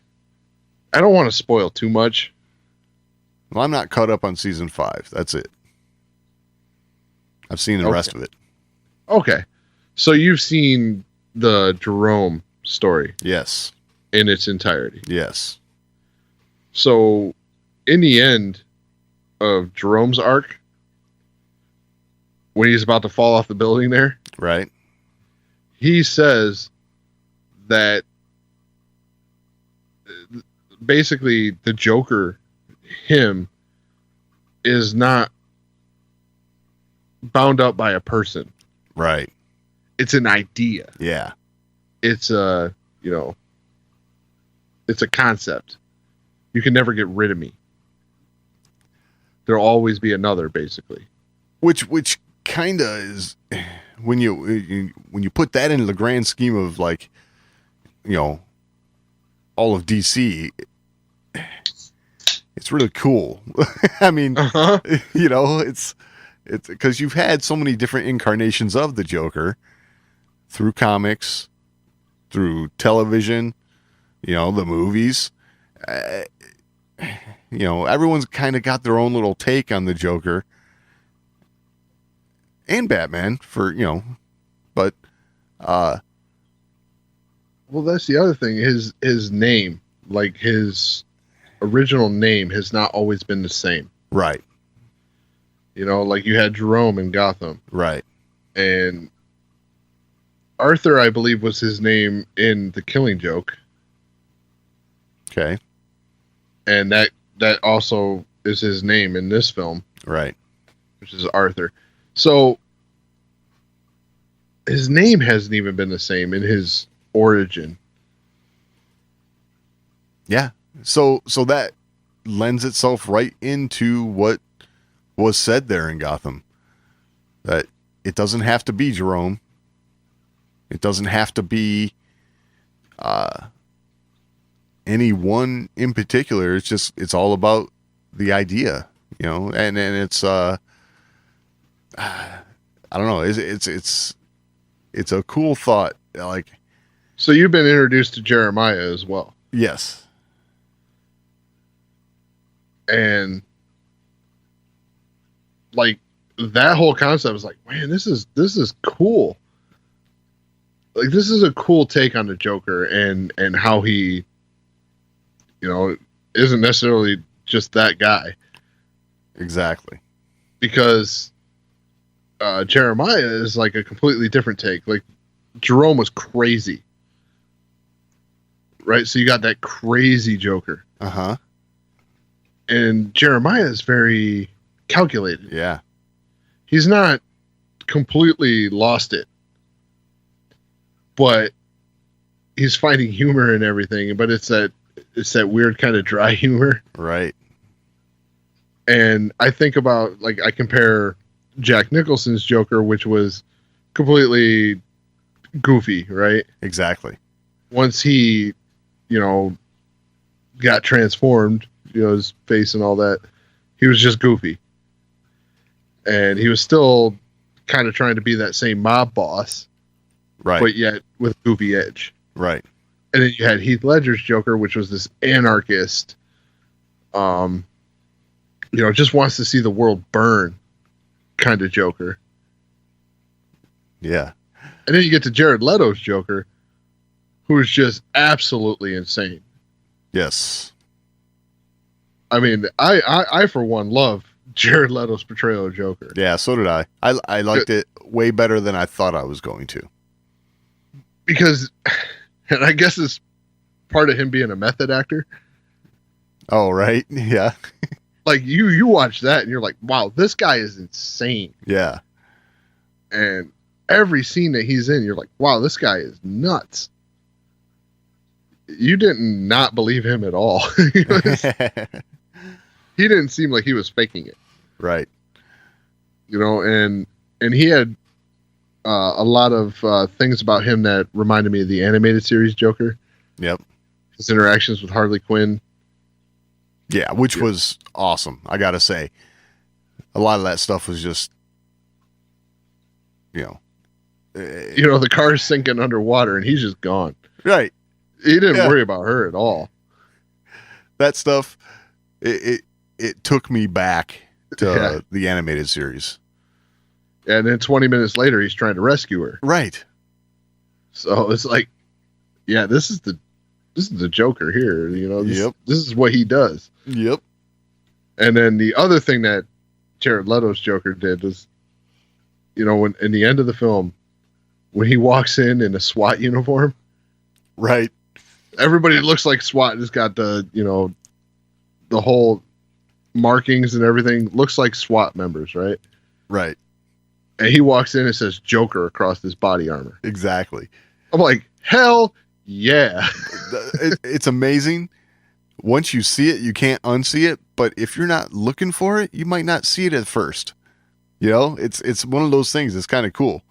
I don't want to spoil too much. Well, I'm not caught up on season 5. That's it. I've seen the rest of it. Okay. So you've seen the Jerome story. Yes. In its entirety. Yes. So in the end of Jerome's arc, when he's about to fall off the building there, right, he says that basically the Joker, him, is not bound up by a person. Right. It's an idea. Yeah. It's a, it's a concept. You can never get rid of me. There'll always be another, basically. Which kind of is, when you put that into the grand scheme of, like, all of DC, it's really cool. I mean, it's because you've had so many different incarnations of the Joker through comics, through television, the movies. Everyone's kind of got their own little take on the Joker and Batman but well, that's the other thing. His name, like his original name, has not always been the same. Right. Like you had Jerome in Gotham. Right. And Arthur, I believe, was his name in The Killing Joke. Okay. And that also is his name in this film. Right. Which is Arthur. So his name hasn't even been the same in his origin. Yeah. So that lends itself right into what was said there in Gotham. That it doesn't have to be Jerome. It doesn't have to be any one in particular. It's all about the idea, and it's I don't know. It's a cool thought. Like, so you've been introduced to Jeremiah as well. Yes. And like that whole concept is like, man, this is cool. Like, this is a cool take on the Joker and how he, isn't necessarily just that guy. Exactly. Because Jeremiah is like a completely different take. Like, Jerome was crazy. Right? So you got that crazy Joker. Uh-huh. And Jeremiah is very calculated. Yeah. He's not completely lost it. But he's finding humor and everything. But it's that weird kind of dry humor. Right. And I think about, like, I compare Jack Nicholson's Joker, which was completely goofy, right? Exactly. Once he, got transformed, his face and all that, he was just goofy. And he was still kind of trying to be that same mob boss. Right. But yet with goofy edge. Right. And then you had Heath Ledger's Joker, which was this anarchist, just wants to see the world burn kind of Joker. Yeah. And then you get to Jared Leto's Joker, who is just absolutely insane. Yes. I mean, I for one love Jared Leto's portrayal of Joker. Yeah, so did I. I liked it way better than I thought I was going to. Because, and I guess it's part of him being a method actor. Oh, right. Yeah. Like you watch that and you're like, wow, this guy is insane. Yeah. And every scene that he's in, you're like, wow, this guy is nuts. You didn't not believe him at all. He didn't seem like he was faking it. Right. And he had a lot of things about him that reminded me of the animated series Joker. Yep. His interactions with Harley Quinn. Yeah, which was awesome. I got to say, a lot of that stuff was just, the car's sinking underwater and he's just gone. Right. He didn't worry about her at all. That stuff, it took me back to the animated series. And then 20 minutes later, he's trying to rescue her. Right. So it's like, yeah, this is the Joker here. This is what he does. Yep. And then the other thing that Jared Leto's Joker did was, when in the end of the film, when he walks in a SWAT uniform, right? Everybody looks like SWAT has got the the whole markings and everything. Looks like SWAT members, right? Right. And he walks in and says Joker across his body armor. Exactly. I'm like, hell yeah. It's amazing. Once you see it, you can't unsee it. But if you're not looking for it, you might not see it at first. It's one of those things. It's kind of cool.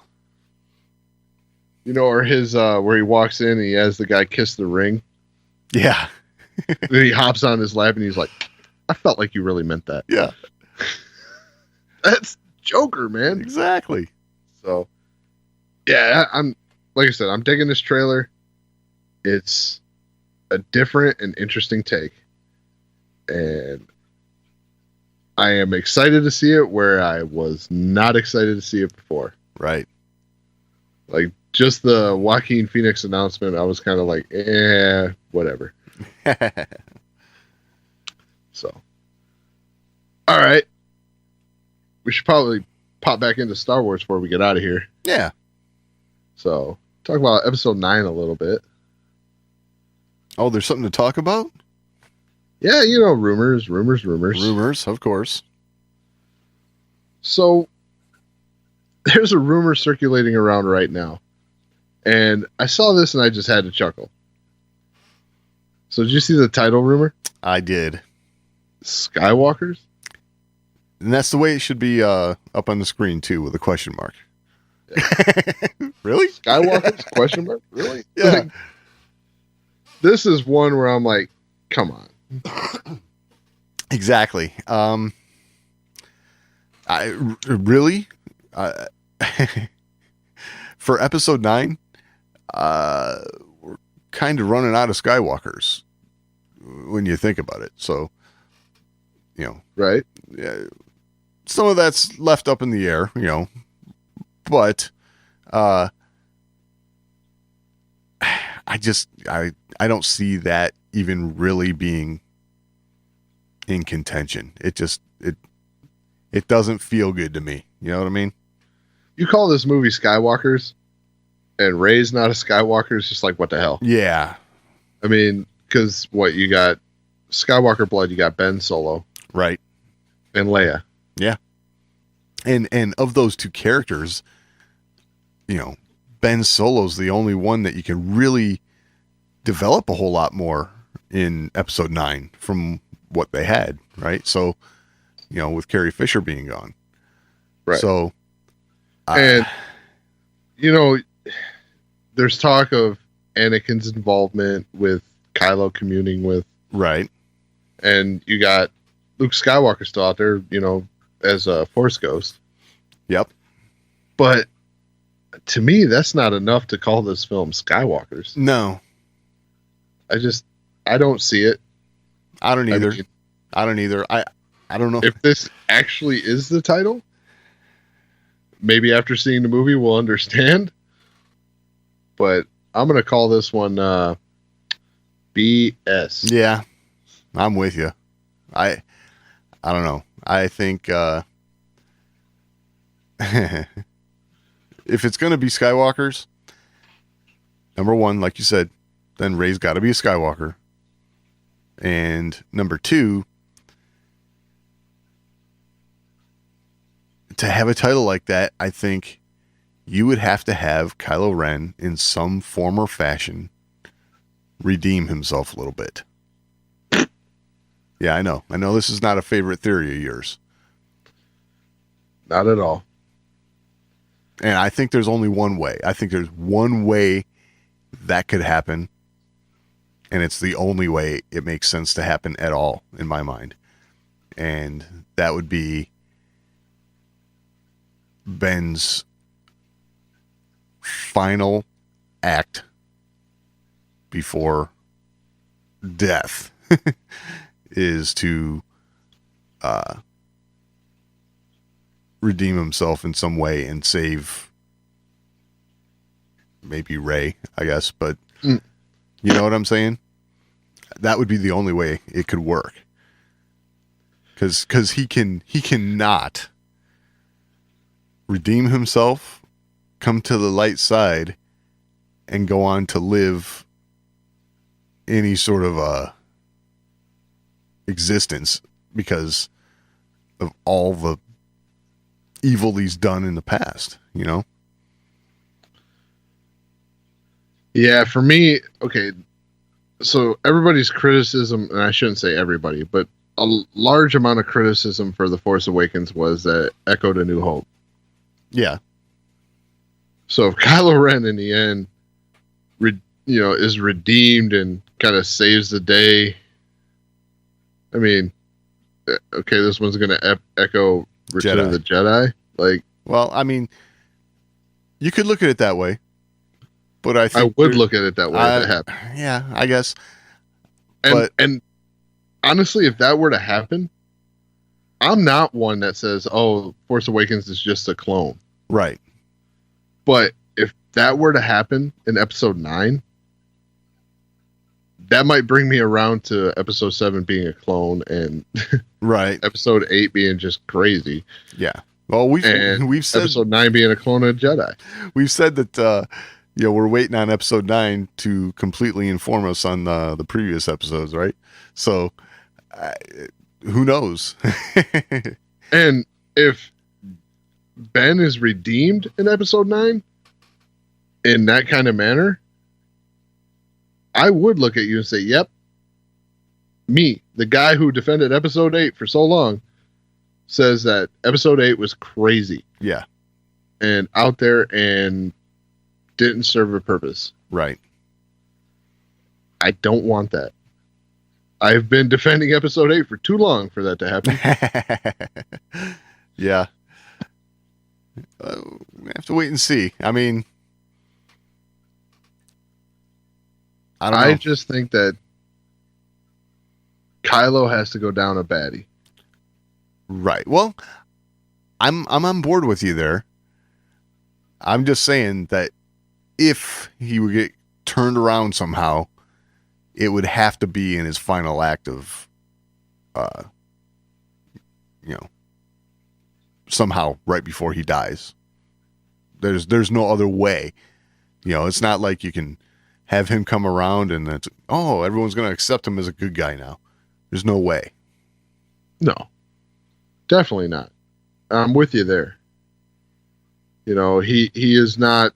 Or his where he walks in and he has the guy kiss the ring. Yeah. Then he hops on his lap and he's like, I felt like you really meant that. Yeah. That's Joker, man. Exactly. So, yeah, I'm like I said, I'm digging this trailer. It's a different and interesting take. And I am excited to see it where I was not excited to see it before. Right. Like, just the Joaquin Phoenix announcement, I was kind of like, whatever. So, all right. We should probably pop back into Star Wars before we get out of here. Yeah. So, talk about episode 9 a little bit. Oh, there's something to talk about? Yeah, rumors. Rumors, of course. So, there's a rumor circulating around right now. And I saw this and I just had to chuckle. So, did you see the title rumor? I did. Skywalkers? And that's the way it should be up on the screen, too, with a question mark. Yeah. Really? Skywalkers? Question mark? Really? Yeah. Like, this is one where I'm like, come on. Exactly. I really for episode 9, we're kind of running out of Skywalkers when you think about it. So, right? Yeah, some of that's left up in the air, but I don't see that even really being in contention. It doesn't feel good to me. You know what I mean? You call this movie Skywalkers and Rey's not a Skywalker, it's just like, what the hell? Yeah. I mean, because you got Skywalker blood, you got Ben Solo. Right. And Leia. Yeah. And of those two characters, Ben Solo's the only one that you can really develop a whole lot more in episode 9 from what they had, right? So, with Carrie Fisher being gone. Right. So, and, there's talk of Anakin's involvement with Kylo communing with. Right. And you got Luke Skywalker still out there, as a Force ghost. Yep. But to me, that's not enough to call this film Skywalkers. No. I don't see it. I don't either. mean, I don't either. I don't know. if this actually is the title, maybe after seeing the movie we'll understand. But I'm gonna call this one BS. Yeah, I'm with you. I don't know. I think if it's gonna be Skywalkers, number one, like you said, then Rey's got to be a Skywalker, and number two, to have a title like that, I think you would have to have Kylo Ren in some form or fashion redeem himself a little bit. Yeah, I know. I know this is not a favorite theory of yours. Not at all. And I think there's only one way. I think there's one way that could happen. And it's the only way it makes sense to happen at all in my mind. And that would be Ben's final act before death is to redeem himself in some way and save maybe Rey, I guess, but you know what I'm saying? That would be the only way it could work. Because he cannot redeem himself, come to the light side, and go on to live any sort of existence because of all the evil he's done in the past, you know? Yeah, for me, okay, so everybody's criticism, and I shouldn't say everybody, but a large amount of criticism for The Force Awakens was that it echoed A New Hope. Yeah. So if Kylo Ren in the end, is redeemed and kind of saves the day, I mean, okay, this one's going to echo Return of the Jedi. Like, well, I mean, you could look at it that way, but I think I would look at it that way if it happened. Yeah, I guess. And honestly, if that were to happen, I'm not one that says, "Oh, Force Awakens is just a clone." Right. But if that were to happen in Episode 9, that might bring me around to Episode 7 being a clone and right, Episode 8 being just crazy. Yeah. Well, we've said Episode 9 being a clone of Jedi. We've said that we're waiting on Episode 9 to completely inform us on the previous episodes, right? So who knows? And if Ben is redeemed in Episode 9 in that kind of manner, I would look at you and say, yep, me, the guy who defended Episode 8 for so long, says that Episode 8 was crazy. Yeah. And out there and didn't serve a purpose. Right. I don't want that. I've been defending Episode 8 for too long for that to happen. Yeah. We have to wait and see. I mean, I don't know. I just think that Kylo has to go down a baddie. Right. Well, I'm on board with you there. I'm just saying that if he would get turned around somehow, it would have to be in his final act of, somehow right before he dies. There's no other way. It's not like you can have him come around and it's, everyone's going to accept him as a good guy now. There's no way. No, definitely not. I'm with you there. He is not,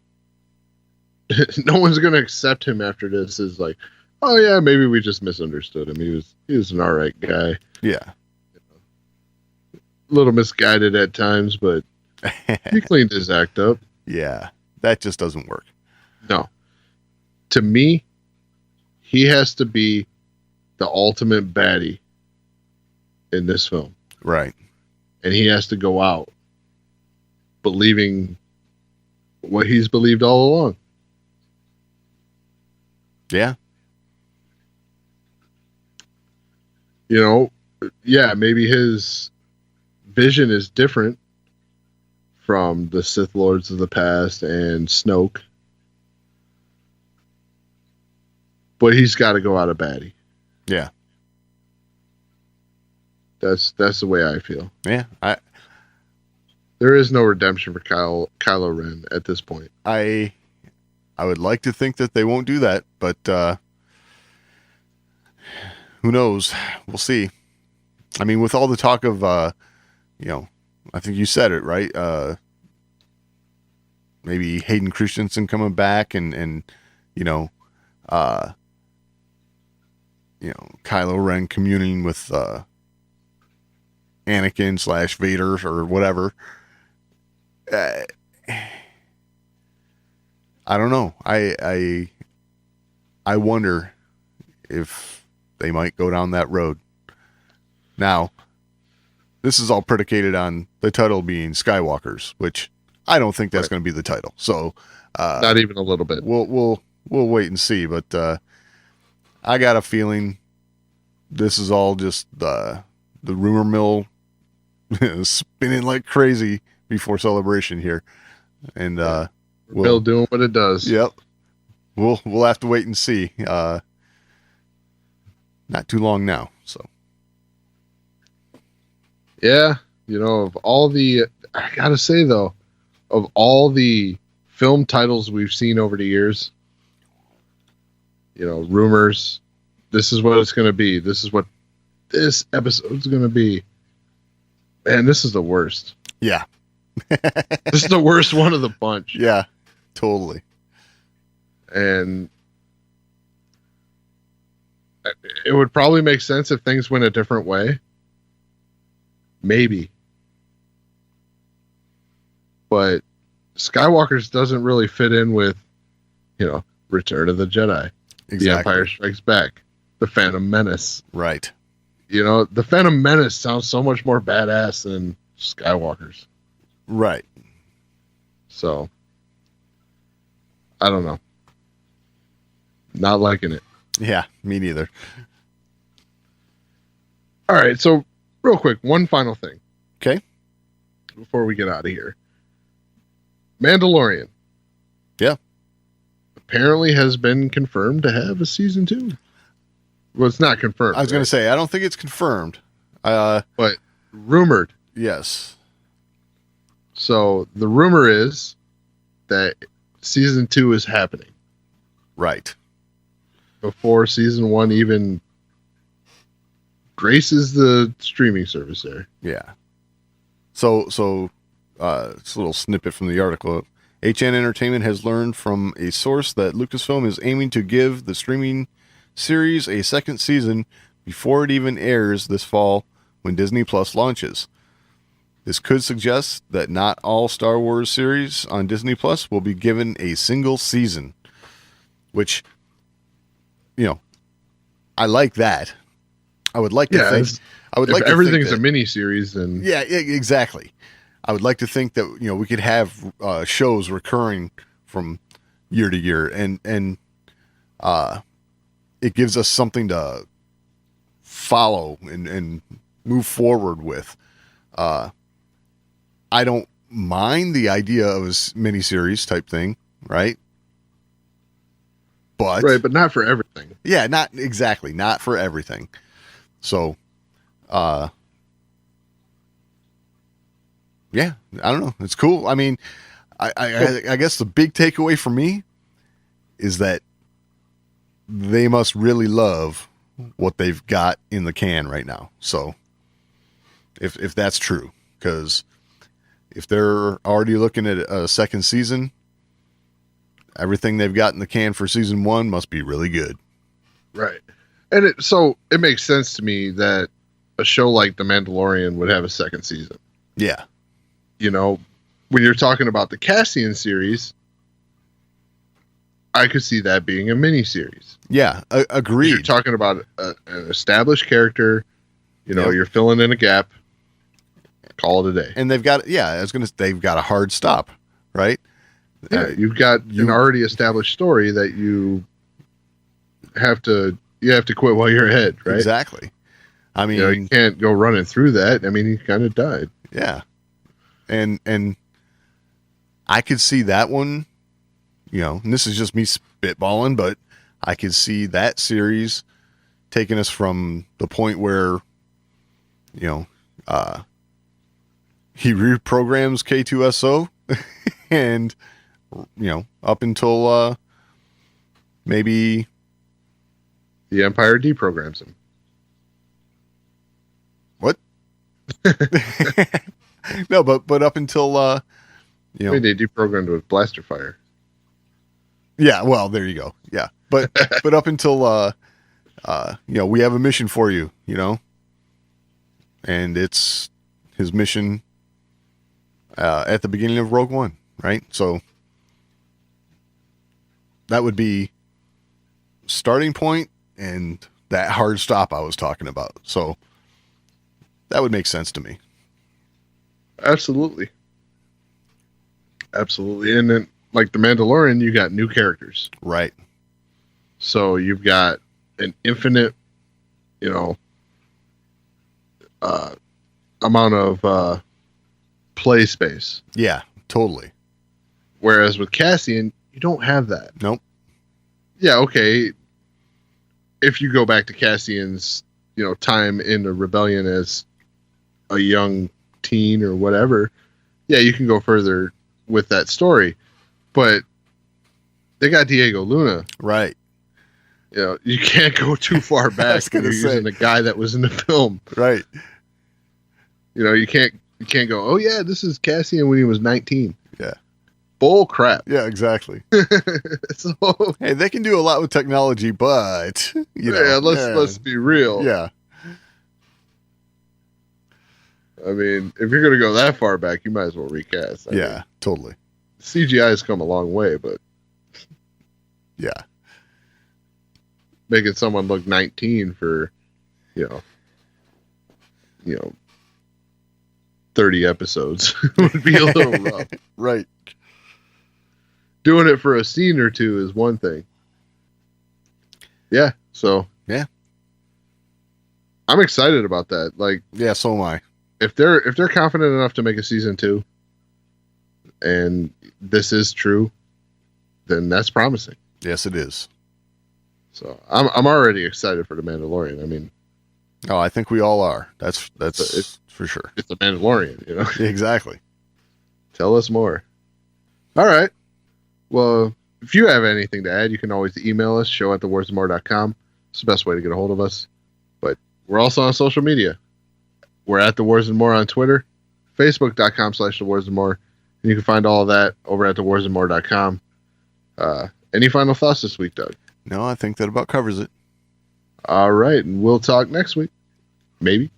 no one's going to accept him after this as like, oh yeah, maybe we just misunderstood him. He was an all right guy. Yeah. A little misguided at times, but he cleaned his act up. Yeah. That just doesn't work. No. To me, he has to be the ultimate baddie in this film. Right. And he has to go out believing what he's believed all along. Yeah. You know, yeah, maybe his vision is different from the Sith Lords of the past and Snoke, but he's got to go out a baddie. Yeah. That's the way I feel. Yeah. There is no redemption for Kylo Ren at this point. I would like to think that they won't do that, but who knows? We'll see. I mean, with all the talk of, I think you said it, right? Maybe Hayden Christensen coming back and Kylo Ren communing with Anakin / Vader or whatever. I don't know. I wonder if they might go down that road. Now, this is all predicated on the title being Skywalkers, which I don't think that's going to be the title. So, not even a little bit. We'll wait and see. But I got a feeling this is all just the rumor mill spinning like crazy before Celebration here, and Bill doing what it does. Yep. We'll have to wait and see. Not too long now. So. Yeah, of all the, I gotta say though, of all the film titles we've seen over the years, rumors, this is what it's going to be. This is what this episode's going to be. Man, this is the worst. Yeah. This is the worst one of the bunch. Yeah, totally. And it would probably make sense if things went a different way. Maybe. But Skywalker's doesn't really fit in with, Return of the Jedi. Exactly. The Empire Strikes Back. The Phantom Menace. Right. The Phantom Menace sounds so much more badass than Skywalker's. Right. So, I don't know. Not liking it. Yeah, me neither. All right, so real quick, one final thing. Okay. Before we get out of here. Mandalorian. Yeah. Apparently has been confirmed to have a season 2. Well, it's not confirmed. I was going to say, I don't think it's confirmed. But rumored. Yes. So the rumor is that season 2 is happening. Right. Before season 1 even graces the streaming service there. Yeah. So it's a little snippet from the article. HN Entertainment has learned from a source that Lucasfilm is aiming to give the streaming series a second season before it even airs this fall when Disney Plus launches. This could suggest that not all Star Wars series on Disney Plus will be given a single season, which, I like that. I would like to think. I would like to everything's think a mini series, then yeah, exactly. I would like to think that we could have shows recurring from year to year, and it gives us something to follow and move forward with. I don't mind the idea of a miniseries type thing, right? But not for everything. Yeah, not for everything. So, yeah, I don't know. It's cool. I mean, I guess the big takeaway for me is that they must really love what they've got in the can right now. So, if that's true, because if they're already looking at a second season, everything they've got in the can for season 1 must be really good. Right. And it makes sense to me that a show like The Mandalorian would have a second season. Yeah. When you're talking about the Cassian series, I could see that being a mini series. Yeah, agreed. You're talking about an established character, you're filling in a gap. Call it a day. And they've got they've got a hard stop, right? Yeah, you've got an already established story that you have to quit while you're ahead, right? Exactly. I mean, you can't go running through that. I mean, he kind of died. yeah. And I could see that one, and this is just me spitballing, but I could see that series taking us from the point where, he reprograms K2SO and, up until maybe The Empire deprograms him. what? No, but up until I mean, they deprogrammed with blaster fire. yeah, well, there you go. Yeah. But up until we have a mission for you, and it's his mission at the beginning of Rogue One, right? So that would be starting point and that hard stop I was talking about. So that would make sense to me. Absolutely. And then, like The Mandalorian, you got new characters. Right. So you've got an infinite, amount of play space. Yeah, totally. Whereas with Cassian, you don't have that. Nope. Yeah, okay. If you go back to Cassian's, time in the rebellion as a young teen or whatever, yeah, you can go further with that story. But they got Diego Luna. Right. You can't go too far back when you're using the guy that was in the film. Right. You can't go, oh yeah, this is Cassian when he was 19. Yeah. Bull crap. Yeah, exactly. So, hey, they can do a lot with technology, but let's be real. Yeah. I mean, if you're gonna go that far back, you might as well recast. I mean, totally. CGI has come a long way, but yeah, making someone look 19 for 30 episodes would be a little rough. Right. Doing it for a scene or two is one thing. Yeah, so yeah, I'm excited about that. Like, yeah, so am I. If they're confident enough to make a season 2, and this is true, then that's promising. Yes, it is. So I'm already excited for The Mandalorian. I mean, I think we all are. That's for sure. It's The Mandalorian, Exactly. Tell us more. All right. Well, if you have anything to add, you can always email us, show@thewarsandmore.com. It's the best way to get a hold of us. But we're also on social media. We're at The Wars and More on Twitter, facebook.com/thewarsandmore. And you can find all of that over at thewarsandmore.com. Any final thoughts this week, Doug? No, I think that about covers it. All right. And we'll talk next week. Maybe.